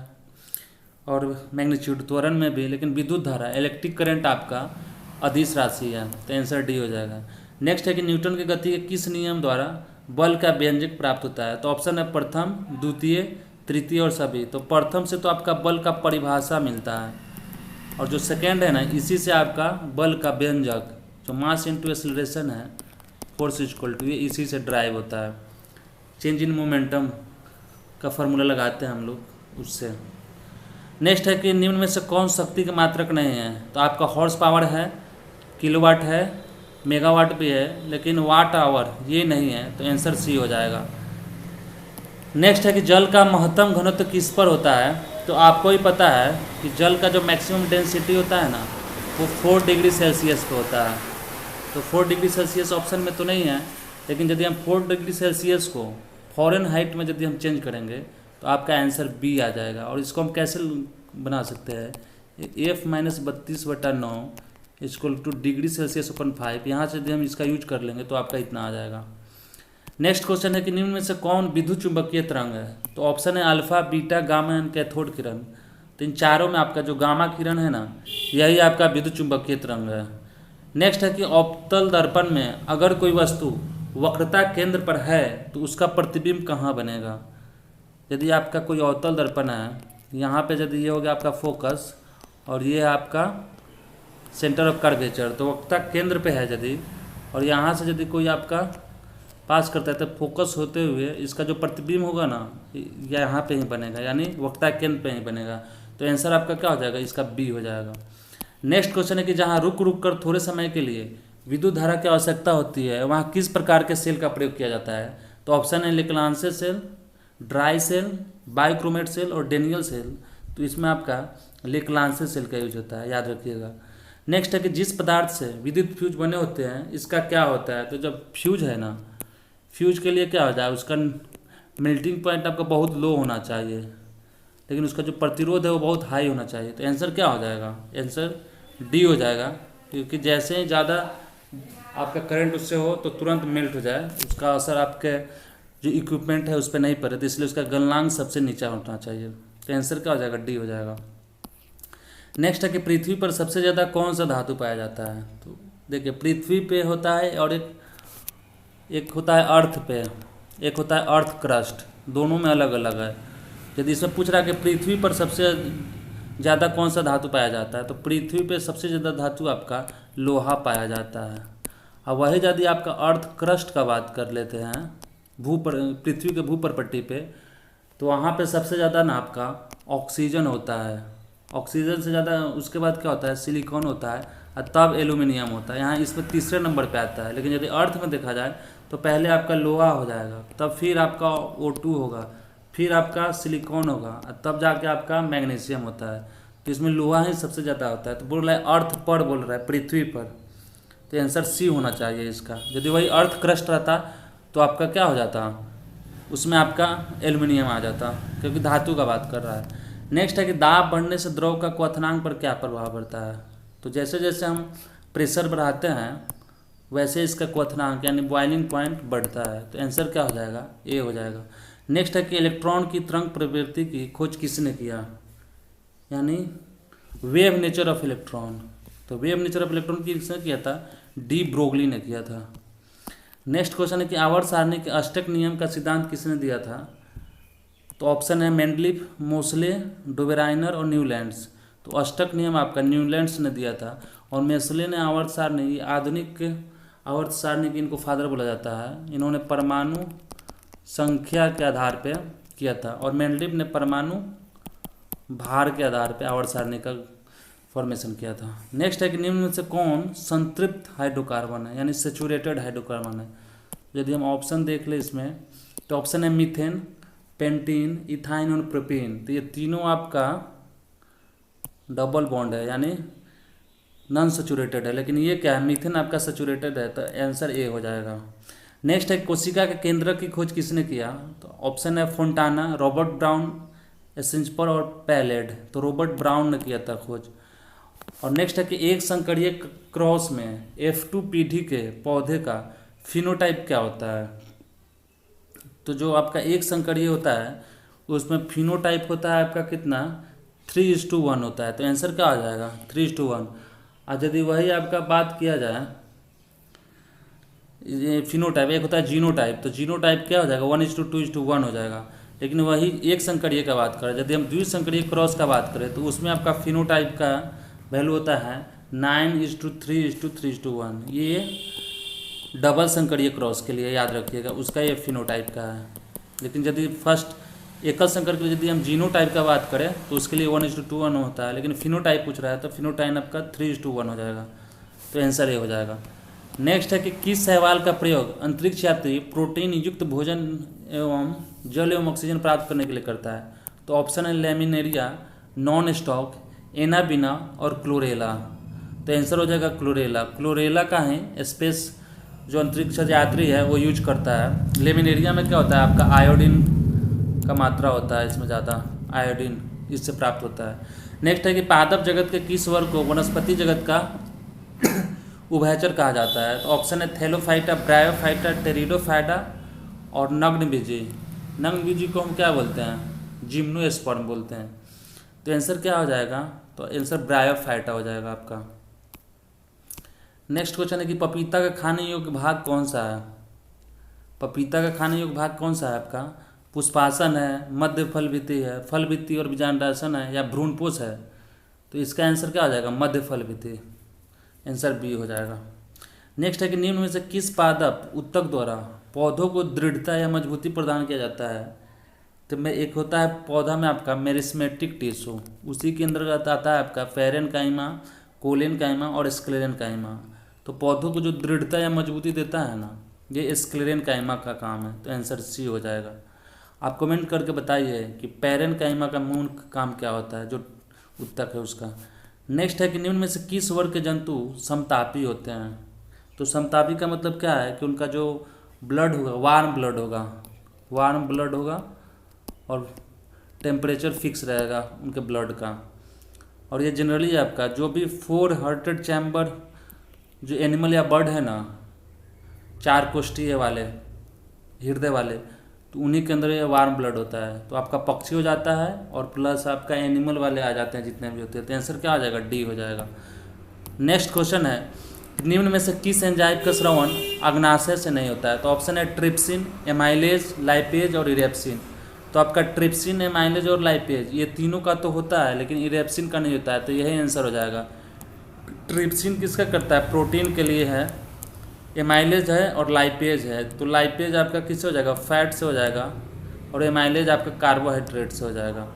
और मैग्नीट्यूड त्वरण में भी, लेकिन विद्युत धारा इलेक्ट्रिक करंट आपका अदिश राशि है। तो आंसर डी हो जाएगा। नेक्स्ट है कि न्यूटन की गति के किस नियम द्वारा बल का व्यंजक प्राप्त होता है? तो ऑप्शन है प्रथम, द्वितीय, तृतीय और सभी। तो प्रथम से तो आपका बल का परिभाषा मिलता है और जो सेकेंड है ना, इसी से आपका बल का व्यंजक जो मास इंटू एक्सीलरेशन है, फोर्स इक्वल टू, ये इसी से ड्राइव होता है। चेंज इन मोमेंटम का फॉर्मूला लगाते हैं हम लोग उससे। नेक्स्ट है कि निम्न में से कौन शक्ति के मात्रक नहीं है? तो आपका हॉर्स पावर है, किलोवाट है, मेगावाट भी है, लेकिन वाट आवर ये नहीं है। तो आंसर सी हो जाएगा। नेक्स्ट है कि जल का महत्तम घनत्व किस पर होता है? तो आपको ही पता है कि जल का जो मैक्सिमम डेंसिटी होता है ना, वो 4 डिग्री सेल्सियस पे होता है। तो 4 डिग्री सेल्सियस ऑप्शन में तो नहीं है, लेकिन यदि हम 4 डिग्री सेल्सियस को फ़ॉरेनहाइट में यदि हम चेंज करेंगे तो आपका आंसर बी आ जाएगा। और इसको हम कैसे बना सकते हैं? F-32/9 equal to degree Celsius अपन 5, यहाँ से यदि हम इसका यूज कर लेंगे तो आपका इतना आ जाएगा। नेक्स्ट क्वेश्चन है कि निम्न में से कौन विद्युत चुंबकीय तरंग है? तो ऑप्शन है alpha, beta, gamma and cathode किरण। तो इन चारों में आपका जो गामा किरण है ना, यही आपका विद्युत चुंबकीय तरंग है। नेक्स्ट है कि अवतल दर्पण में अगर कोई वस्तु वक्रता केंद्र पर है तो उसका प्रतिबिंब कहाँ बनेगा? यदि आपका कोई अवतल दर्पण है, यहाँ पे यदि ये हो गया आपका फोकस और ये है आपका सेंटर ऑफ कर्वेचर, तो वक्रता केंद्र पे है यदि, और यहाँ से यदि कोई आपका पास करता है तो फोकस होते हुए इसका जो प्रतिबिंब होगा ना यहाँ पे ही बनेगा, यानी वक्ता केंद्र पे ही बनेगा। तो आंसर आपका क्या हो जाएगा, इसका बी हो जाएगा। नेक्स्ट क्वेश्चन है कि जहाँ रुक रुक कर थोड़े समय के लिए विद्युत धारा की आवश्यकता होती है वहाँ किस प्रकार के सेल का प्रयोग किया जाता है। तो ऑप्शन है लेक्लांसे सेल, ड्राई सेल, बाइक्रोमेट सेल और डेनियल सेल। तो इसमें आपका लेक्लांसे सेल का यूज होता है, याद रखिएगा। नेक्स्ट है कि जिस पदार्थ से विद्युत फ्यूज बने होते हैं इसका क्या होता है। तो जब फ्यूज है ना, फ्यूज के लिए क्या होता है, उसका मेल्टिंग पॉइंट आपका बहुत लो होना चाहिए, लेकिन उसका जो प्रतिरोध है वो बहुत हाई होना चाहिए। तो आंसर क्या हो जाएगा, आंसर डी हो जाएगा, क्योंकि जैसे ही ज़्यादा आपका करंट उससे हो तो तुरंत मेल्ट हो जाए, उसका असर आपके जो इक्विपमेंट है उस पर नहीं पड़े, तो इसलिए उसका गलनांक सबसे नीचा होना चाहिए। तो आंसर क्या हो जाएगा, डी हो जाएगा। नेक्स्ट है कि पृथ्वी पर सबसे ज़्यादा कौन सा धातु पाया जाता है। तो देखिए पृथ्वी पे होता है और एक होता है अर्थ पे, एक होता है अर्थ क्रस्ट, दोनों में अलग अलग है। यदि इसमें पूछ रहा है कि पृथ्वी पर सबसे ज़्यादा कौन सा धातु पाया जाता है, तो पृथ्वी पे सबसे ज़्यादा धातु आपका लोहा पाया जाता है। अब वही यदि आपका अर्थ क्रस्ट का बात कर लेते हैं पृथ्वी के भूपर पट्टी पे, तो वहाँ पे सबसे ज़्यादा ना आपका ऑक्सीजन होता है, ऑक्सीजन से ज़्यादा उसके बाद क्या होता है, सिलिकॉन होता है, और तब एल्यूमिनियम होता है। यहाँ इसमें तीसरे नंबर पे आता है। लेकिन यदि अर्थ में देखा जाए तो पहले आपका लोहा हो जाएगा, तब फिर आपका O2 होगा, फिर आपका सिलिकॉन होगा, और तब जाके आपका मैग्नीशियम होता है। तो इसमें लोहा ही सबसे ज़्यादा होता है। तो बोल रहा है अर्थ पर, बोल रहा है पृथ्वी पर, तो आंसर सी होना चाहिए इसका। यदि वही अर्थ क्रस्ट रहता तो आपका क्या हो जाता, उसमें आपका एल्युमिनियम आ जाता, क्योंकि धातु का बात कर रहा है। नेक्स्ट है कि दाब बढ़ने से द्रव का क्वथनांक पर क्या प्रभाव पड़ता है। तो जैसे जैसे हम प्रेशर बढ़ाते हैं वैसे इसका क्वथनांक यानी बॉइलिंग पॉइंट बढ़ता है। तो आंसर क्या हो जाएगा, ए हो जाएगा। नेक्स्ट है कि इलेक्ट्रॉन की तरंग प्रवृत्ति की खोज किसने किया, यानी वेव नेचर ऑफ इलेक्ट्रॉन। तो वेव नेचर ऑफ इलेक्ट्रॉन किसने किया था, डी ब्रोगली ने किया था। नेक्स्ट क्वेश्चन है कि आवर्त सारणी के अष्टक नियम का सिद्धांत किसने दिया था। तो ऑप्शन है मेंडलीफ, मोसले, डोबेराइनर और न्यूलैंड्स। तो अष्टक नियम आपका न्यूलैंड्स ने दिया था, और मेसले ने आवर्त सारणी, आधुनिक आवर्त सारणी की इनको फादर बोला जाता है। इन्होंने परमाणु संख्या के आधार पे किया था, और मेंडलीफ ने परमाणु भार के आधार पे आवर्त सारणी का फॉर्मेशन किया था। नेक्स्ट है कि निम्न में से कौन संतृप्त हाइड्रोकार्बन है, यानी सेचुरेटेड हाइड्रोकार्बन है। यदि हम ऑप्शन देख ले इसमें, तो ऑप्शन है मीथेन, पेंटीन, इथाइन और प्रोपेन। तो ये तीनों आपका डबल बॉन्ड है, यानी नॉन सेचुरेटेड है, लेकिन ये क्या है, मीथेन आपका सेचुरेटेड है। तो आंसर ए हो जाएगा। नेक्स्ट है कोशिका के केंद्र की खोज किसने किया। तो ऑप्शन है फोंटाना, रॉबर्ट ब्राउन, एसेंचपर और पैलेड। तो रॉबर्ट ब्राउन ने किया था खोज। और नेक्स्ट है कि एक संकरीय क्रॉस में F2 पीढ़ी के पौधे का फिनोटाइप क्या होता है। तो जो आपका एक संकरीय होता है उसमें फिनोटाइप होता है आपका कितना, 3:1 होता है। तो आंसर क्या आ जाएगा, 3:1। और यदि वही आपका बात किया जाए फिनोटाइप, एक होता है जीनोटाइप, तो जीनोटाइप क्या हो जाएगा, 1:2:1 हो जाएगा। लेकिन वही एक संकरीय का बात करें, यदि हम द्विसंकरीय क्रॉस का बात करें तो उसमें आपका फिनोटाइप का वैल्यू होता है 9:3:3:1। ये डबल संकरीय क्रॉस के लिए याद रखिएगा, उसका ये फिनोटाइप का है। लेकिन यदि फर्स्ट एकल संकर के यदि हम जीनोटाइप का बात करें तो उसके लिए 1:2:1 होता है, लेकिन फिनोटाइप पूछ रहा है तो फिनोटाइप आपका 3:1 हो जाएगा। तो आंसर ये हो जाएगा। नेक्स्ट है कि किस शैवाल का प्रयोग अंतरिक्ष यात्री प्रोटीन युक्त भोजन एवं जल एवं ऑक्सीजन प्राप्त करने के लिए करता है। तो ऑप्शन है लेमिनेरिया, नॉन स्टॉक, एनाबिना और क्लोरेला। तो आंसर हो जाएगा क्लोरेला। क्लोरेला का है स्पेस जो अंतरिक्ष यात्री है वो यूज करता है। लेमिनेरिया में क्या होता है आपका आयोडीन का मात्रा होता है, इसमें ज़्यादा आयोडीन इससे प्राप्त होता है। नेक्स्ट है कि पादप जगत के किस वर्ग को वनस्पति जगत का उभयचर कहा जाता है। तो ऑप्शन है थैलोफाइटा, ब्रायोफाइटा, टेरिडोफाइटा और नग्नबीजी। नग्नबीजी को हम क्या बोलते हैं, जिम्नोस्पर्म बोलते हैं। तो आंसर क्या हो जाएगा, तो आंसर ब्रायोफाइटा हो जाएगा आपका। नेक्स्ट क्वेश्चन है कि पपीता का खाने योग्य भाग कौन सा है। पपीता का खाने योग्य भाग कौन सा है आपका, पुष्पासन है, मध्य फलभित्ति है, फलभित्ति और बीजांडासन है, या भ्रूणपोष है। तो इसका आंसर क्या हो जाएगा, मध्य फलभित्ति। आंसर बी हो जाएगा। नेक्स्ट है कि निम्न में से किस पादप उत्तक द्वारा पौधों को दृढ़ता या मजबूती प्रदान किया जाता है। तो मैं एक होता है पौधा में आपका मेरिस्मेटिक टिश्यू, उसी के अंतर्गत आता है आपका पैरेनकाइमा, कोलेनकाइमा और स्क्लेरेनकाइमा। तो पौधों को जो दृढ़ता या मजबूती देता है ना, ये स्क्लेरेनकाइमा का काम है। तो आंसर सी हो जाएगा। आप कमेंट करके बताइए कि पैरेनकाइमा का मूल काम क्या होता है, जो उत्तक है उसका। नेक्स्ट है कि निम्न में से किस वर्ग के जंतु समतापी होते हैं। तो समतापी का मतलब क्या है कि उनका जो ब्लड होगा वार्म ब्लड होगा, वार्म ब्लड होगा और टेम्परेचर फिक्स रहेगा उनके ब्लड का। और ये जनरली आपका जो भी 4 हार्टेड चैम्बर जो एनिमल या बर्ड है ना, 4 कोष्ठीय वाले हृदय वाले, तो उन्हीं के अंदर ये वार्म ब्लड होता है। तो आपका पक्षी हो जाता है और प्लस आपका एनिमल वाले आ जाते हैं जितने भी होते हैं। तो आंसर क्या आ जाएगा, डी हो जाएगा। नेक्स्ट क्वेश्चन है निम्न में से किस एंजाइम का स्रवण अग्नाशय से नहीं होता है। तो ऑप्शन है ट्रिप्सिन, एमाइलेज, लाइपेज और इरेप्सिन। तो आपका ट्रिप्सिन, एमाइलेज और लाइपेज ये तीनों का तो होता है, लेकिन इरेप्सिन का नहीं होता है। तो यही आंसर हो जाएगा। ट्रिप्सिन किसका करता है, प्रोटीन के लिए है, एमाइलेज है और लाइपेज है। तो लाइपेज आपका किससे हो जाएगा, फैट से हो जाएगा, और एमाइलेज आपका कार्बोहाइड्रेट से हो जाएगा।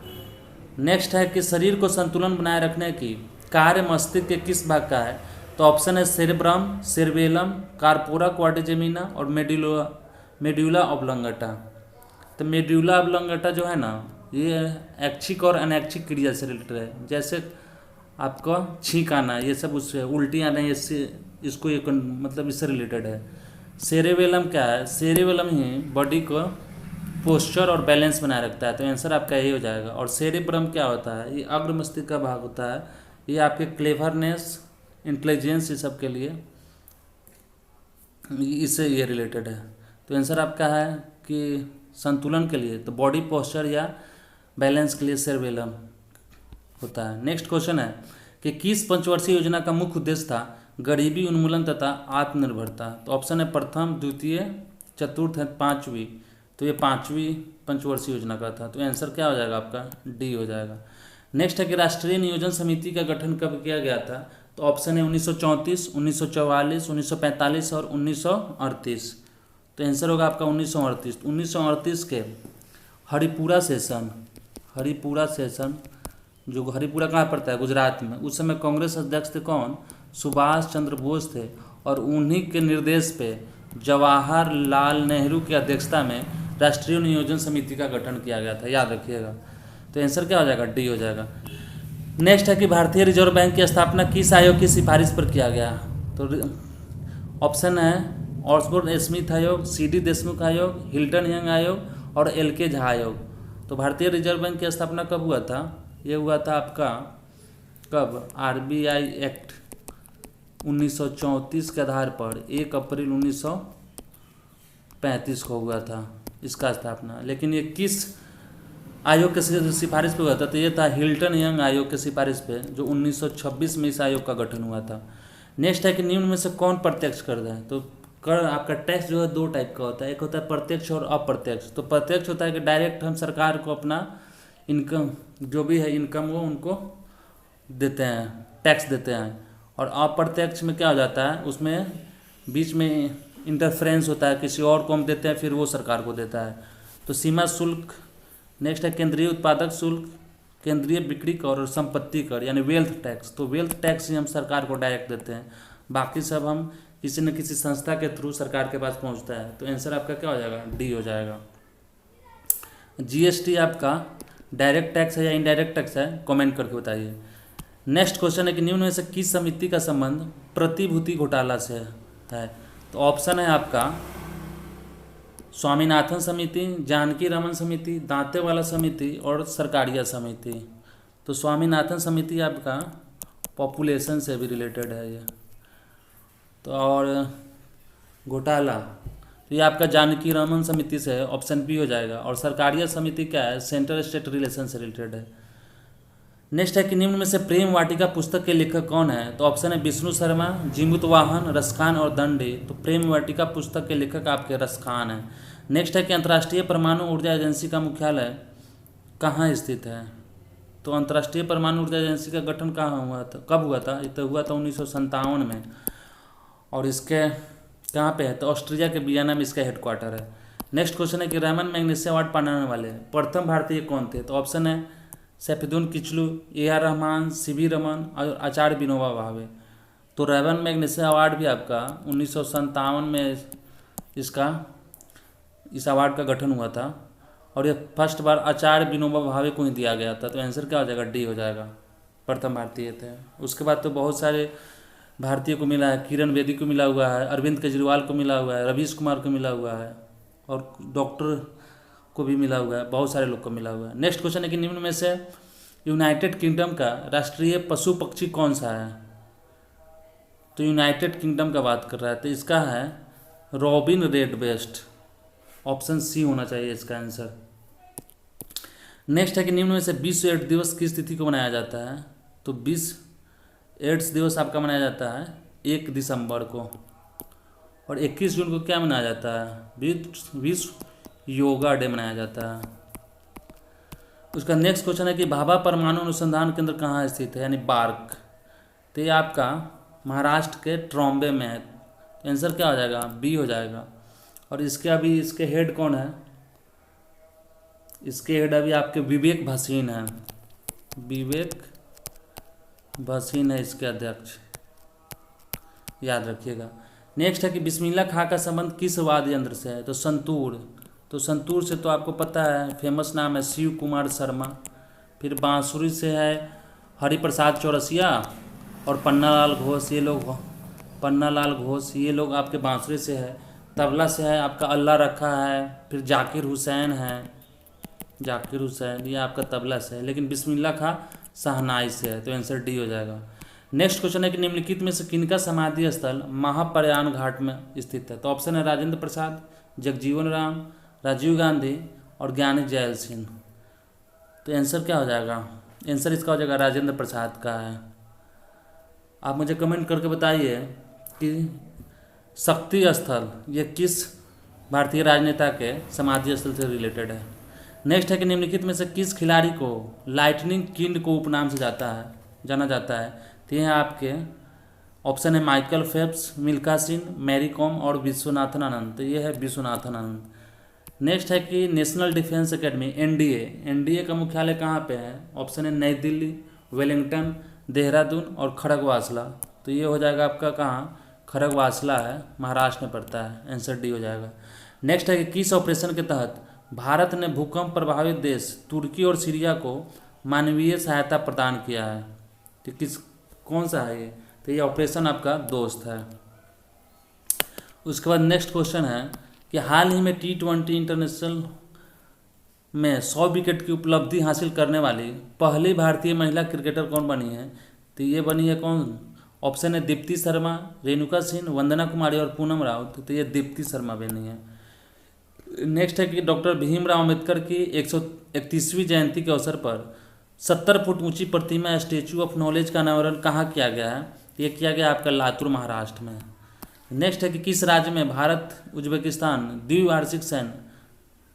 नेक्स्ट है कि शरीर को संतुलन बनाए रखने की कार्य मस्तिष्क के किस भाग का है। तो ऑप्शन है सेरेब्रम, सेरेबेलम, कार्पोरा क्वाड्रिजेमिना और मेड्यूला ऑब्लंगटा। तो मेड्यूला ऑब्लंगटा जो है ना, ये ऐच्छिक और अनैच्छिक क्रिया से रिलेटेड है। जैसे आपका छींक आना, ये सब उससे उल्टी आना, इसको ये मतलब इससे रिलेटेड है। सेरेबेलम क्या है, सेरेबेलम ही बॉडी को पोस्चर और बैलेंस बनाए रखता है। तो आंसर आपका यही हो जाएगा। और सेरेब्रम क्या होता है, ये अग्र मस्तिष्क का भाग होता है। ये आपके क्लेवरनेस, इंटेलिजेंस, ये सब के लिए इससे ये रिलेटेड है। तो आंसर आपका है कि संतुलन के लिए, तो बॉडी पोस्चर या बैलेंस के लिए सेरेबेलम होता है। नेक्स्ट क्वेश्चन है कि किस पंचवर्षीय योजना का मुख्य उद्देश्य था गरीबी उन्मूलन तथा आत्मनिर्भरता। तो ऑप्शन है प्रथम, द्वितीय, चतुर्थ है, पाँचवीं। तो ये 5वीं पंचवर्षीय योजना का था। तो आंसर क्या हो जाएगा आपका, डी हो जाएगा। नेक्स्ट है कि राष्ट्रीय नियोजन समिति का गठन कब किया गया था। तो ऑप्शन है 1934, 1944, 1945 और 1938। तो आंसर होगा आपका 1938। 1938 के हरिपुरा सेशन जो हरिपुरा कहाँ पड़ता है, गुजरात में। उस समय कांग्रेस अध्यक्ष थे कौन, सुभाष चंद्र बोस थे। और उन्हीं के निर्देश पे जवाहरलाल नेहरू की अध्यक्षता में राष्ट्रीय नियोजन समिति का गठन किया गया था, याद रखिएगा। तो आंसर क्या हो जाएगा, डी हो जाएगा। नेक्स्ट है कि भारतीय रिजर्व बैंक की स्थापना किस आयोग की सिफारिश पर किया गया। तो ऑप्शन है ऑसबोर्न स्मिथ आयोग, CD देशमुख आयोग, हिल्टन यंग आयोग और LK झा आयोग। तो भारतीय रिजर्व बैंक की स्थापना कब हुआ था, ये हुआ था आपका कब, RBI एक्ट 1934 के आधार पर 1 अप्रैल 1935 को हुआ था इसका स्थापना। लेकिन ये किस आयोग के सिफारिश पे हुआ था, तो ये था हिल्टन यंग आयोग के सिफारिश पे, जो 1926 में इस आयोग का गठन हुआ था। नेक्स्ट है कि निम्न में से कौन प्रत्यक्ष कर है। तो कर आपका टैक्स जो है 2 टाइप का होता है, एक होता है प्रत्यक्ष और अप्रत्यक्ष। तो प्रत्यक्ष होता है कि डायरेक्ट हम सरकार को अपना इनकम जो भी है इनकम वो उनको देते हैं, टैक्स देते हैं। और अप्रत्यक्ष में क्या हो जाता है, उसमें बीच में इंटरफ्रेंस होता है, किसी और को हम देते हैं फिर वो सरकार को देता है। तो सीमा शुल्क, नेक्स्ट है केंद्रीय उत्पादक शुल्क, केंद्रीय बिक्री कर और संपत्ति कर यानी वेल्थ टैक्स। तो वेल्थ टैक्स ही हम सरकार को डायरेक्ट देते हैं, बाकी सब हम किसी न किसी संस्था के थ्रू सरकार के पास पहुंचता है। तो आंसर आपका क्या हो जाएगा, डी हो जाएगा। GST आपका डायरेक्ट टैक्स है या इनडायरेक्ट टैक्स है, कमेंट करके बताइए। नेक्स्ट क्वेश्चन है कि निम्न में से किस समिति का संबंध प्रतिभूति घोटाला से है। तो ऑप्शन है आपका स्वामीनाथन समिति, जानकी रमन समिति, दांतेवाला समिति और सरकारिया समिति। तो स्वामीनाथन समिति आपका पॉपुलेशन से भी रिलेटेड है ये। तो और घोटाला तो ये आपका जानकी रमन समिति से है, ऑप्शन बी हो जाएगा। और सरकारिया समिति क्या है, सेंट्रल स्टेट रिलेशन से रिलेटेड है। नेक्स्ट है कि निम्न में से प्रेम वाटिका पुस्तक के लेखक कौन है। तो ऑप्शन है विष्णु शर्मा, जीमूतवाहन, रसखान और दंडे। तो प्रेम वाटिका पुस्तक के लेखक आपके रसखान है। नेक्स्ट है कि अंतर्राष्ट्रीय परमाणु ऊर्जा एजेंसी का मुख्यालय कहाँ स्थित है। तो अंतर्राष्ट्रीय परमाणु ऊर्जा एजेंसी का गठन कहाँ हुआ था, कब हुआ था, ये तो हुआ था 1957 में। और इसके कहाँ पे है, तो ऑस्ट्रिया के वियना में इसका हेडक्वार्टर है। नेक्स्ट क्वेश्चन है कि रैमन मैग्नेसे अवार्ड पाने वाले प्रथम भारतीय कौन थे, तो ऑप्शन है सैफुद्दीन किचलू, AR रहमान, CV रमन और आचार्य विनोबा भावे। तो रैमन मैग्नेसे अवार्ड भी आपका 1957 में इसका इस अवार्ड का गठन हुआ था और ये फर्स्ट बार आचार्य विनोबा भावे को ही दिया गया था। तो आंसर क्या हो जाएगा, डी हो जाएगा, प्रथम भारतीय थे। उसके बाद तो बहुत सारे भारतीय को मिला है, किरण बेदी को मिला हुआ है, अरविंद केजरीवाल को मिला हुआ है, रवीश कुमार को मिला हुआ है और डॉक्टर को भी मिला हुआ है, बहुत सारे लोग को मिला हुआ है। नेक्स्ट क्वेश्चन है कि निम्न में से यूनाइटेड किंगडम का राष्ट्रीय पशु पक्षी कौन सा है, तो यूनाइटेड किंगडम का बात कर रहा है तो इसका है रॉबिन रेडब्रेस्ट, ऑप्शन सी होना चाहिए इसका आंसर। नेक्स्ट है कि निम्न में से विश्व एड्स दिवस किस तिथि को मनाया जाता है, तो विश्व एड्स दिवस आपका मनाया जाता है 1 दिसंबर को और 21 जून को क्या मनाया जाता है, विश्व योगा डे मनाया जाता है। उसका नेक्स्ट क्वेश्चन है कि भाभा परमाणु अनुसंधान केंद्र कहाँ स्थित है, यानी बार्क, तो ये आपका महाराष्ट्र के ट्रॉम्बे में है। तो आंसर क्या हो जाएगा, बी हो जाएगा। और इसके अभी इसके हेड कौन है, इसके हेड अभी आपके विवेक भसीन है, विवेक भसीन है इसके अध्यक्ष, याद रखिएगा। नेक्स्ट है कि बिस्मिल्लाह खां का संबंध किस वाद्य यंत्र से है, तो संतूर। तो संतूर से तो आपको पता है फेमस नाम है शिव कुमार शर्मा। फिर बांसुरी से है हरिप्रसाद चौरसिया और पन्नालाल घोष, ये लोग आपके बांसुरी से है। तबला से है आपका अल्लाह रखा है, फिर जाकिर हुसैन है, ये आपका तबला से है। लेकिन बिस्मिल्लाह खां शहनाई से है, तो आंसर डी हो जाएगा। नेक्स्ट क्वेश्चन है कि निम्नलिखित में से किनका समाधि स्थल महाप्रयाण घाट में स्थित है, तो ऑप्शन है राजेंद्र प्रसाद, जगजीवन राम, राजीव गांधी और ज्ञानी जैल सिंह। तो आंसर क्या हो जाएगा, आंसर इसका हो जाएगा राजेंद्र प्रसाद का है। आप मुझे कमेंट करके बताइए कि शक्ति स्थल ये किस भारतीय राजनेता के समाधि स्थल से रिलेटेड है। नेक्स्ट है कि निम्नलिखित में से किस खिलाड़ी को लाइटनिंग किंग को उपनाम से जाना जाता है, तो ये आपके ऑप्शन है माइकल फेप्स, मिल्खा सिंह, मैरी कॉम और विश्वनाथन आनंद। तो ये है विश्वनाथन आनंद। नेक्स्ट है कि नेशनल डिफेंस एकेडमी एनडीए का मुख्यालय कहाँ पे है, ऑप्शन है नई दिल्ली, वेलिंगटन, देहरादून और खड़गवासला। तो ये हो जाएगा आपका कहाँ, खड़गवासला है, महाराष्ट्र में पड़ता है, आंसर डी हो जाएगा। नेक्स्ट है कि किस ऑपरेशन के तहत भारत ने भूकंप प्रभावित देश तुर्की और सीरिया को मानवीय सहायता प्रदान किया है, तो कौन सा है ये, तो ये ऑपरेशन आपका दोस्त है। उसके बाद नेक्स्ट क्वेश्चन है कि हाल ही में T20 इंटरनेशनल में 100 विकेट की उपलब्धि हासिल करने वाली पहली भारतीय महिला क्रिकेटर कौन बनी है, तो ये बनी है कौन, ऑप्शन है दीप्ति शर्मा, रेणुका सिंह, वंदना कुमारी और पूनम राउत। तो ये दीप्ति शर्मा बनी है। नेक्स्ट है कि डॉक्टर भीमराव अम्बेडकर की 131वीं जयंती के अवसर पर 70 फुट ऊंची प्रतिमा स्टैचू ऑफ नॉलेज का अनावरण कहाँ किया गया है, ये किया गया आपका लातूर महाराष्ट्र में। नेक्स्ट है कि किस राज्य में भारत उज्बेकिस्तान द्विवार्षिक सैन्य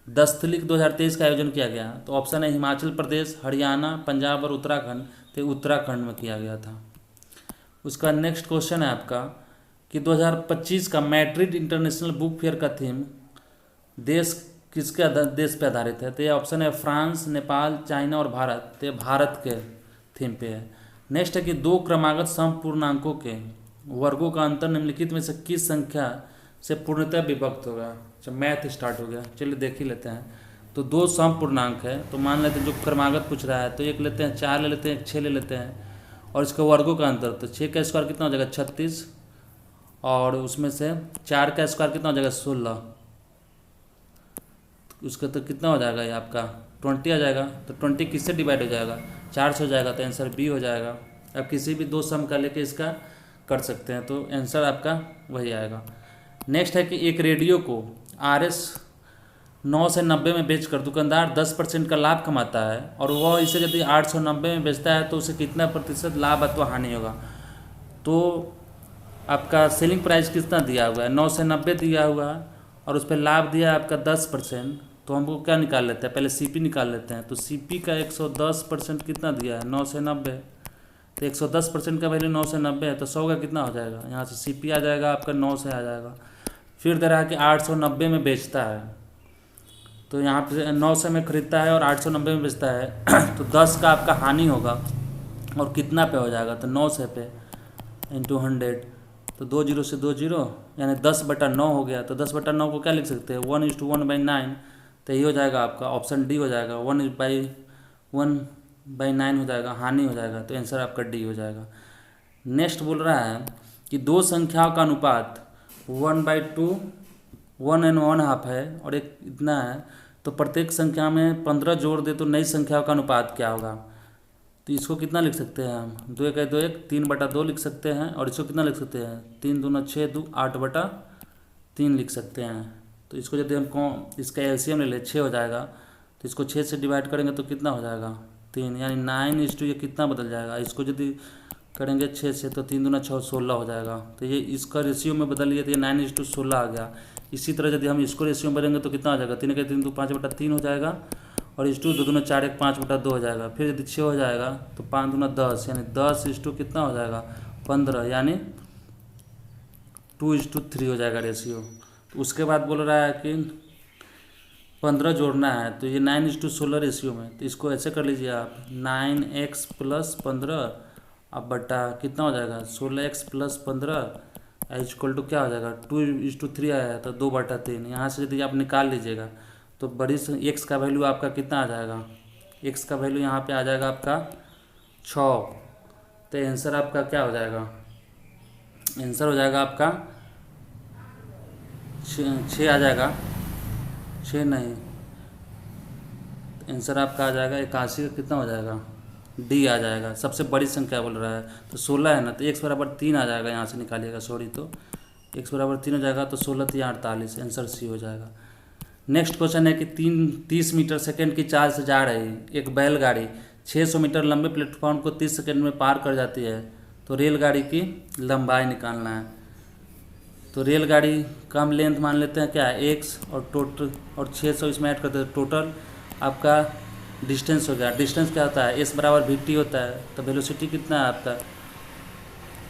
दस्तलिक 2023 का आयोजन किया गया, तो ऑप्शन है हिमाचल प्रदेश, हरियाणा, पंजाब और उत्तराखंड। तो उत्तराखंड में किया गया था। उसका नेक्स्ट क्वेश्चन है आपका कि 2025 का मैड्रिड इंटरनेशनल बुक फेयर का थीम देश किसके देश पे आधारित है, तो ये ऑप्शन है फ्रांस, नेपाल, चाइना और भारत। तो ये भारत के थीम पे है। नेक्स्ट है कि 2 क्रमागत समपूर्णांकों के वर्गों का अंतर निम्नलिखित में से किस संख्या से पूर्णतः विभक्त होगा। अच्छा, मैथ स्टार्ट हो गया, चलिए देख ही लेते हैं। तो 2 समपूर्णांक है, तो मान लेते हैं जो क्रमागत पूछ रहा है, तो एक लेते हैं, 4 ले लेते हैं, 6 ले लेते हैं और इसके वर्गों का अंतर, तो 6 का स्क्वायर कितना हो जाएगा 36 और उसमें से 4 का स्क्वायर कितना हो जाएगा 16, उसका तो कितना हो जाएगा ये आपका 20 आ जाएगा। तो 20 किससे डिवाइड हो जाएगा, 4 से हो जाएगा, तो आंसर बी हो जाएगा। अब किसी भी 2 सम का लेके इसका कर सकते हैं, तो आंसर आपका वही आएगा। नेक्स्ट है कि एक रेडियो को RS 9 से 90 में बेचकर दुकानदार 10% का लाभ कमाता है और वह इसे यदि 890 में बेचता है तो उसे कितना प्रतिशत लाभ अथवा हानि होगा। तो आपका सेलिंग प्राइस कितना दिया हुआ है, 9 से 90 दिया हुआ है और उस पर लाभ दिया है आपका 10%। तो हमको क्या निकाल लेते हैं, पहले CP निकाल लेते हैं। तो CP का 110% कितना दिया है, 9 से 90, तो 110% का वैल्यू 9 से 90 है, तो 100 का कितना हो जाएगा, यहाँ से CP आ जाएगा आपका 9 से आ जाएगा। फिर दे रहा है कि 890 में बेचता है, तो यहाँ पे 9 से में खरीदता है और 890 में बेचता है तो 10 का आपका हानि होगा, और कितना पे हो जाएगा, तो 9 से पे इंटू 100, तो 2 जीरो से 2 जीरो, यानी 10/9 हो गया। तो 10/9 को क्या लिख सकते हैं, 1:1/9, तो ये हो जाएगा आपका ऑप्शन डी हो जाएगा, 1/9 हो जाएगा, हानि हो जाएगा, तो आंसर आपका डी हो जाएगा। नेक्स्ट बोल रहा है कि दो संख्याओं का अनुपात 1/2 1 है और एक इतना है, तो प्रत्येक संख्या में 15 जोड़ दे तो नई संख्याओं का अनुपात क्या होगा। तो इसको कितना लिख सकते हैं हम, 2 1 2 1 3/2 लिख सकते हैं, और इसको कितना लिख सकते हैं, 3 दूना 6 2 8/3 लिख सकते हैं। तो इसको यदि हम इसका एलसीएम ले ले 6 हो जाएगा, तो इसको 6 से डिवाइड करेंगे तो कितना हो जाएगा 3, यानी 9:, ये कितना बदल जाएगा, इसको यदि करेंगे 6 से तो 3 दूना 6 16 हो जाएगा। तो ये इसका रेशियो में बदल लिया तो ये 9:16 आ गया। इसी तरह यदि हम इसको रेशियो में बदलेंगे तो कितना हो जाएगा, 3 के 3 2 5/3 हो जाएगा, और 2 दूना 4 1 5/2 हो जाएगा। फिर यदि 6 हो जाएगा तो 5 दूना 10, यानी 10 कितना हो जाएगा 15, यानी 2:3 हो जाएगा रेशियो। तो उसके बाद बोल रहा है कि 15 जोड़ना है, तो ये 9:16 रेशियो में, तो इसको ऐसे कर लीजिए आप, 9x + 15 अब बटा कितना हो जाएगा 16x + 15 इक्वल टू क्या हो जाएगा 2:3 आया है, तो 2/3। यहाँ से यदि आप निकाल लीजिएगा तो बड़ी x का वैल्यू आपका कितना आ जाएगा, x का वैल्यू यहाँ पे आ जाएगा आपका 6। तो आंसर आपका क्या हो जाएगा, आंसर हो जाएगा आपका 6 आ जाएगा, 6 नहीं, आंसर आपका आ जाएगा 81 का कितना हो जाएगा, डी आ जाएगा। सबसे बड़ी संख्या बोल रहा है तो 16 है ना, तो x = 3 आ जाएगा, यहाँ से निकालिएगा, सॉरी, तो x = 3 हो जाएगा, तो 16 3 48, आंसर सी हो जाएगा। नेक्स्ट क्वेश्चन है कि 30 मीटर सेकेंड की चाल से जा रही एक बैलगाड़ी 600 मीटर लंबे प्लेटफॉर्म को 30 सेकेंड में पार कर जाती है, तो रेलगाड़ी की लंबाई निकालना है। तो रेलगाड़ी का हम लेंथ मान लेते हैं क्या है x, और टोटल और 600 इसमें ऐड करते हैं, टोटल आपका डिस्टेंस हो गया। डिस्टेंस क्या होता है, s = vt होता है, तो वेलोसिटी कितना है आपका,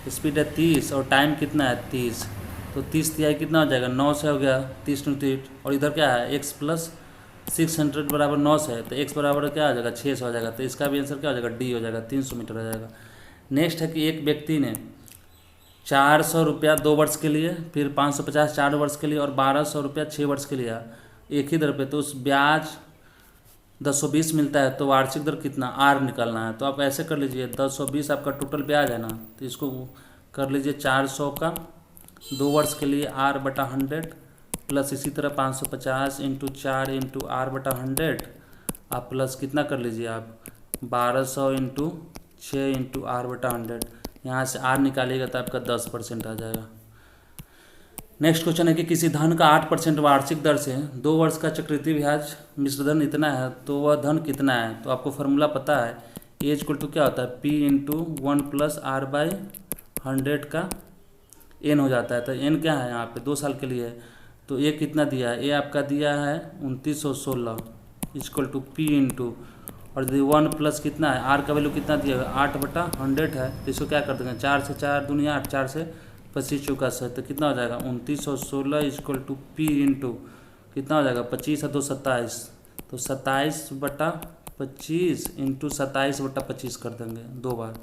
स्पीड है 30 और टाइम कितना है 30, तो 30 तिहाई कितना हो जाएगा 9 से हो गया, 30 × 3, और इधर क्या है x + 600 = 9 से है, तो x बराबर क्या हो जाएगा 600 हो जाएगा। तो इसका भी आंसर क्या हो जाएगा, डी हो जाएगा, 300 मीटर हो जाएगा। नेक्स्ट है कि एक व्यक्ति ने 400 रुपया 2 वर्ष के लिए, फिर 550 4 वर्ष के लिए, और 1200 रुपया 6 वर्ष के लिए एक ही दर पे, तो उस ब्याज 1020 मिलता है, तो वार्षिक दर कितना आर निकालना है। तो आप ऐसे कर लीजिए, 1020 आपका टोटल ब्याज है ना, तो इसको कर लीजिए 400 का 2 वर्ष के लिए r/100 प्लस इसी तरह 550 × 4 × r/100 आप प्लस कितना कर लीजिए आप 1200 × 6 × r/100, यहाँ से r निकालिएगा तो आपका 10% आ जाएगा। नेक्स्ट क्वेश्चन है कि किसी धन का 8% वार्षिक दर से 2 वर्ष का चक्रवृद्धि ब्याज मिश्र धन इतना है, तो वह धन कितना है। तो आपको फार्मूला पता है, ए इक्वल टू क्या होता है, p × 1 + r/100 का n हो जाता है। तो n क्या है यहाँ पे 2 साल के लिए है, तो ए कितना दिया है, ए आपका दिया है 2916 इक्वल टू p × और यदि 1 प्लस कितना है, r का वैल्यू कितना दिया है 8/100 है, तो इसको क्या कर देंगे 4 से 4 दूनी 8, 4 से 25 चौका से, तो कितना हो जाएगा 2916 इक्वल टू p × कितना हो जाएगा 25 है 2 27, तो 27/25 × 27/25 कर देंगे 2 बार,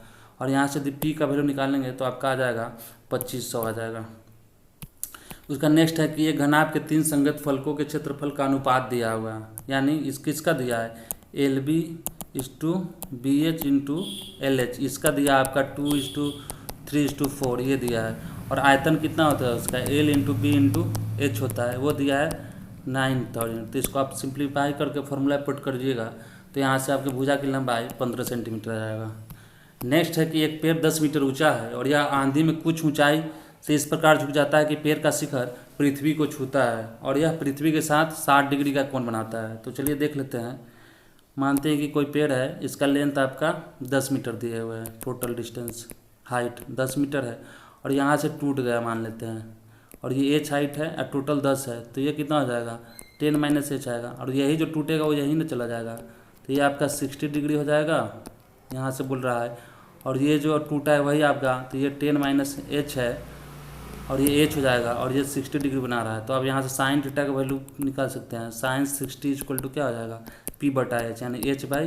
और यहाँ से यदि p का वैल्यू निकालेंगे तो आपका आ जाएगा 2500 आ जाएगा। उसका नेक्स्ट है कि एक घनाभ के 3 संगत फलकों के क्षेत्रफल का अनुपात दिया हुआ है, यानी इस किसका दिया है LB/BH × LH, इसका दिया आपका 2:3:4 ये दिया है, और आयतन कितना होता है उसका L × B × H होता है, वो दिया है 9000। तो इसको आप सिंप्लीफाई करके फॉर्मूला पुट करिएगा, तो यहाँ से आपकी भुजा की लंबाई 15 सेंटीमीटर आ जाएगा। नेक्स्ट है कि एक पेड़ 10 मीटर ऊंचा है और यह आंधी में कुछ ऊंचाई से इस प्रकार झुक जाता है कि पेड़ का शिखर पृथ्वी को छूता है, और यह पृथ्वी के साथ 60 डिग्री का कोण बनाता है। तो चलिए देख लेते हैं। मानते हैं कि कोई पेड़ है, इसका लेंथ आपका 10 मीटर दिए हुए है, टोटल डिस्टेंस हाइट 10 मीटर है, और यहाँ से टूट गया मान लेते हैं, और ये h हाइट है और टोटल 10 है, तो ये कितना हो जाएगा 10 - h आएगा, और यही जो टूटेगा वो यही ना चला जाएगा, तो ये आपका 60 डिग्री हो जाएगा, यहाँ से बोल रहा है, और ये जो टूटा है वही आपका, तो ये 10 माइनस एच है और ये एच हो जाएगा और ये 60 डिग्री बना रहा है। तो आप यहाँ से साइन थीटा का वैल्यू निकाल सकते हैं। साइन 60 इक्वल टू क्या हो जाएगा, पी बटा एच, यानी एच बाई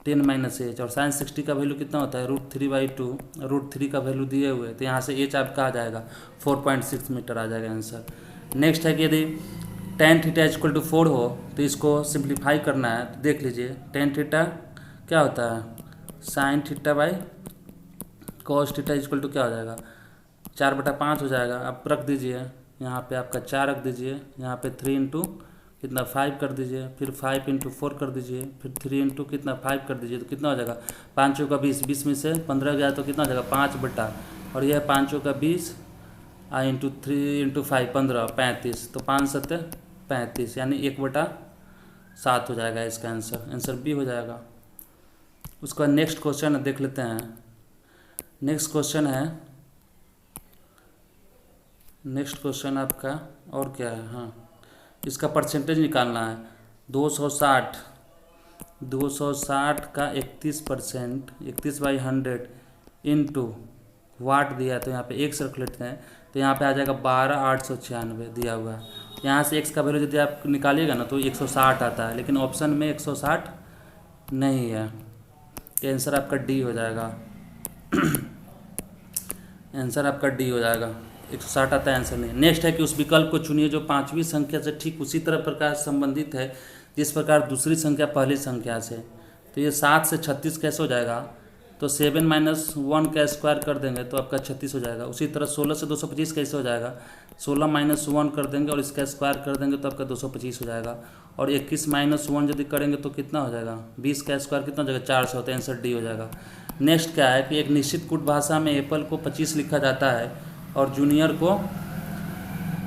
10 माइनस एच। और साइन 60 का वैल्यू कितना होता है, √3/2। √3 का वैल्यू दिए हुए, तो यहाँ से एच आपका आ जाएगा 4.6 मीटर आ जाएगा आंसर। नेक्स्ट है कि यदि tan थीटा इक्वल टू 4 हो तो इसको सिंप्लीफाई करना है। तो देख लीजिए tan थीटा क्या होता है, sine theta by cos theta equal to क्या हो जाएगा, 4/5 हो जाएगा। आप रख दीजिए यहाँ पे, आपका 4 रख दीजिए, यहाँ पे 3 इंटू कितना 5 कर दीजिए, फिर 5 इंटू 4 कर दीजिए, फिर 3 इंटू कितना 5 कर दीजिए, तो कितना हो जाएगा 5 चौका 20, 20 में से 15 गया तो कितना हो जाएगा 5 बटा, और यह 5 चौका 20 इंटू 3 इंटू 5 15 35, तो 5 7 35, यानी 1/7 हो जाएगा इसका आंसर। आंसर बी हो जाएगा। उसका नेक्स्ट क्वेश्चन देख लेते हैं। नेक्स्ट क्वेश्चन आपका और क्या है, हाँ इसका परसेंटेज निकालना है। 260 का 31%, 31/100 इंटू वाट दिया है, तो यहाँ पे एक्स रख लेते हैं, तो यहाँ पे आ जाएगा 12,896 दिया हुआ है। यहाँ से एक्स का वैल्यू यदि आप निकालिएगा ना तो 160 आता है, लेकिन ऑप्शन में 160 नहीं है, तो आंसर आपका डी हो जाएगा। आंसर आपका डी हो जाएगा, 160 आता है आंसर नहीं। नेक्स्ट है कि उस विकल्प को चुनिए जो पांचवी संख्या से ठीक उसी तरह प्रकार संबंधित है जिस प्रकार दूसरी संख्या पहली संख्या से। तो ये 7 से 36 कैसे हो जाएगा, तो 7 माइनस 1 का स्क्वायर कर देंगे तो आपका 36 हो जाएगा। उसी तरह 16 से 225 कैसे हो जाएगा, 16 माइनस 1 कर देंगे और इसका स्क्वायर कर देंगे तो आपका 225 हो जाएगा। और 21 माइनस 1 यदि करेंगे तो कितना हो जाएगा, 20 का स्क्वायर कितना हो जाएगा 400 होता है, आंसर डी हो जाएगा। नेक्स्ट क्या है कि एक निश्चित कूट भाषा में एप्पल को 25 लिखा जाता है और जूनियर को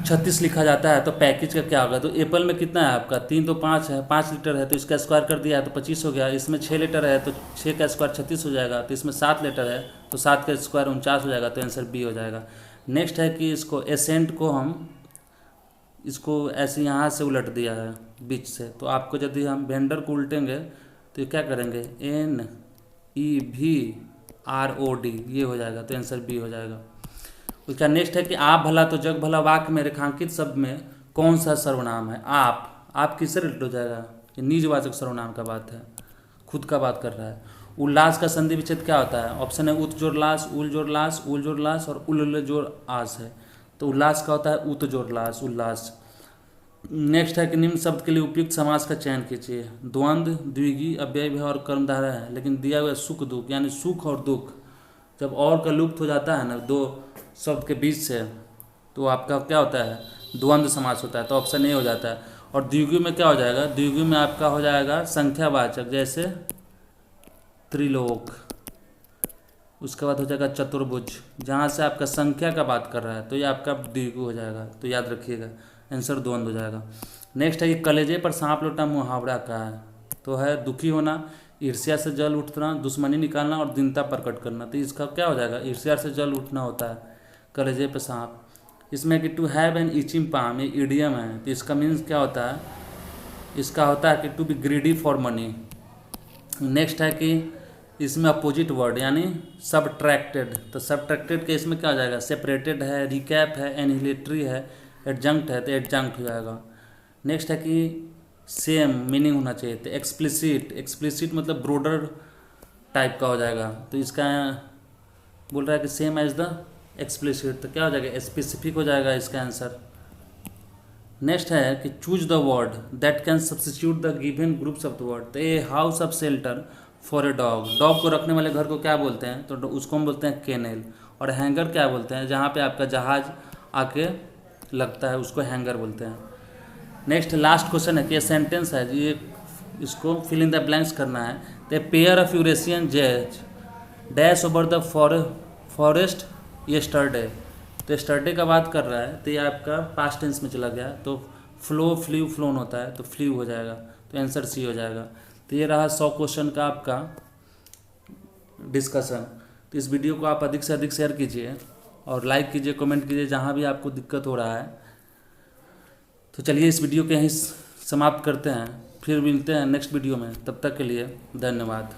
36 लिखा जाता है, तो पैकेज का क्या होगा। तो एप्पल में कितना है आपका 3 तो 5 है, 5 लीटर है तो इसका स्क्वायर कर दिया है तो 25 हो गया। इसमें 6 लीटर है तो 6 का स्क्वायर 36 हो जाएगा। तो इसमें 7 लीटर है तो 7 का स्क्वायर 49 हो जाएगा, तो आंसर बी हो जाएगा। नेक्स्ट है कि इसको एसेंट को हम इसको ऐसे यहाँ से उलट दिया है बीच से, तो आपको यदि हम वेंडर को उल्टेंगे तो क्या करेंगे NEVROD, ये हो जाएगा, तो आंसर बी हो जाएगा। उसका नेक्स्ट है कि आप भला तो जग भला वाक्य में रेखांकित शब्द में कौन सा सर्वनाम है। आप किससे रिलेट हो जाएगा, ये निजवाचक सर्वनाम का बात है, खुद का बात कर रहा है। उल्लास का संधि विच्छेद क्या होता है, ऑप्शन है उत जोड़ लास, उल जोड़ लास, उल जोड़ लास और उल जोड़ आस है। तो उल्लास का होता है उत जोड़ लास, उल्लास। नेक्स्ट है कि निम्न शब्द के लिए उपयुक्त समास का चयन कीजिए। द्वंद्व, द्विगी, अव्यय भी और कर्मधारय है, लेकिन दिया हुआ सुख दुख, यानी सुख और दुख जब और का लुप्त हो जाता है ना दो शब्द के बीच से, तो आपका क्या होता है, द्वंद्व समास होता है, तो ऑप्शन ए हो जाता है। और द्विगु में क्या हो जाएगा, द्विगु में आपका हो जाएगा संख्यावाचक, जैसे त्रिलोक। उसके बाद हो जाएगा चतुर्भुज, जहाँ से आपका संख्या का बात कर रहा है, तो ये आपका द्विगु हो जाएगा, तो याद रखिएगा आंसर द्वंद्व हो जाएगा। नेक्स्ट है कि कलेजे पर सांप लौटा मुहावरा का है, तो है दुखी होना, ईर्ष्या से जल उठना, दुश्मनी निकालना और दीनता प्रकट करना। तो इसका क्या हो जाएगा, ईर्ष्या से जल उठना होता है, कलेजे पे सांप। इसमें कि to have an itching palm, ये इडियम है, तो इसका मीन्स क्या होता है, इसका होता है कि to be greedy for money. Next है कि इसमें अपोजिट वर्ड यानी सबट्रैक्टेड, तो सबट्रैक्टेड के इसमें क्या हो जाएगा, सेपरेटेड है, रिकैप है, एनहिलेटरी है, एडजंक्ट है, तो एडजंक्ट हो जाएगा। नेक्स्ट है कि सेम मीनिंग होना चाहिए, तो एक्सप्लिसिट मतलब ब्रोडर टाइप का हो जाएगा, तो इसका बोल रहा है कि सेम एज द एक्सप्लिसिट, तो क्या हो जाएगा स्पेसिफिक हो जाएगा इसका आंसर। नेक्स्ट है कि choose the word that can substitute the given groups of the word, तो a house of shelter for a dog, dog को रखने वाले घर को क्या बोलते हैं, तो उसको हम बोलते हैं केनेल। और हैंगर क्या बोलते हैं, जहाँ पे आपका जहाज आके लगता है उसको हैंगर बोलते हैं। नेक्स्ट लास्ट क्वेश्चन है कि ये सेंटेंस है, ये इसको फिल इन द ब्लैंक्स करना है। The pair of Eurasian jazz dash over the forest yesterday, तो यस्टरडे का बात कर रहा है, तो ये आपका पास्ट टेंस में चला गया, तो फ्लो फ्ल्यू फ्लोन होता है, तो फ्ल्यू हो जाएगा, तो आंसर सी हो जाएगा। तो ये रहा 100 क्वेश्चन का आपका डिस्कशन। तो इस वीडियो को आप अधिक से अधिक शेयर कीजिए और लाइक कीजिए, कमेंट कीजिए जहाँ भी आपको दिक्कत हो रहा है। तो चलिए इस वीडियो को यहीं समाप्त करते हैं, फिर मिलते हैं नेक्स्ट वीडियो में, तब तक के लिए धन्यवाद।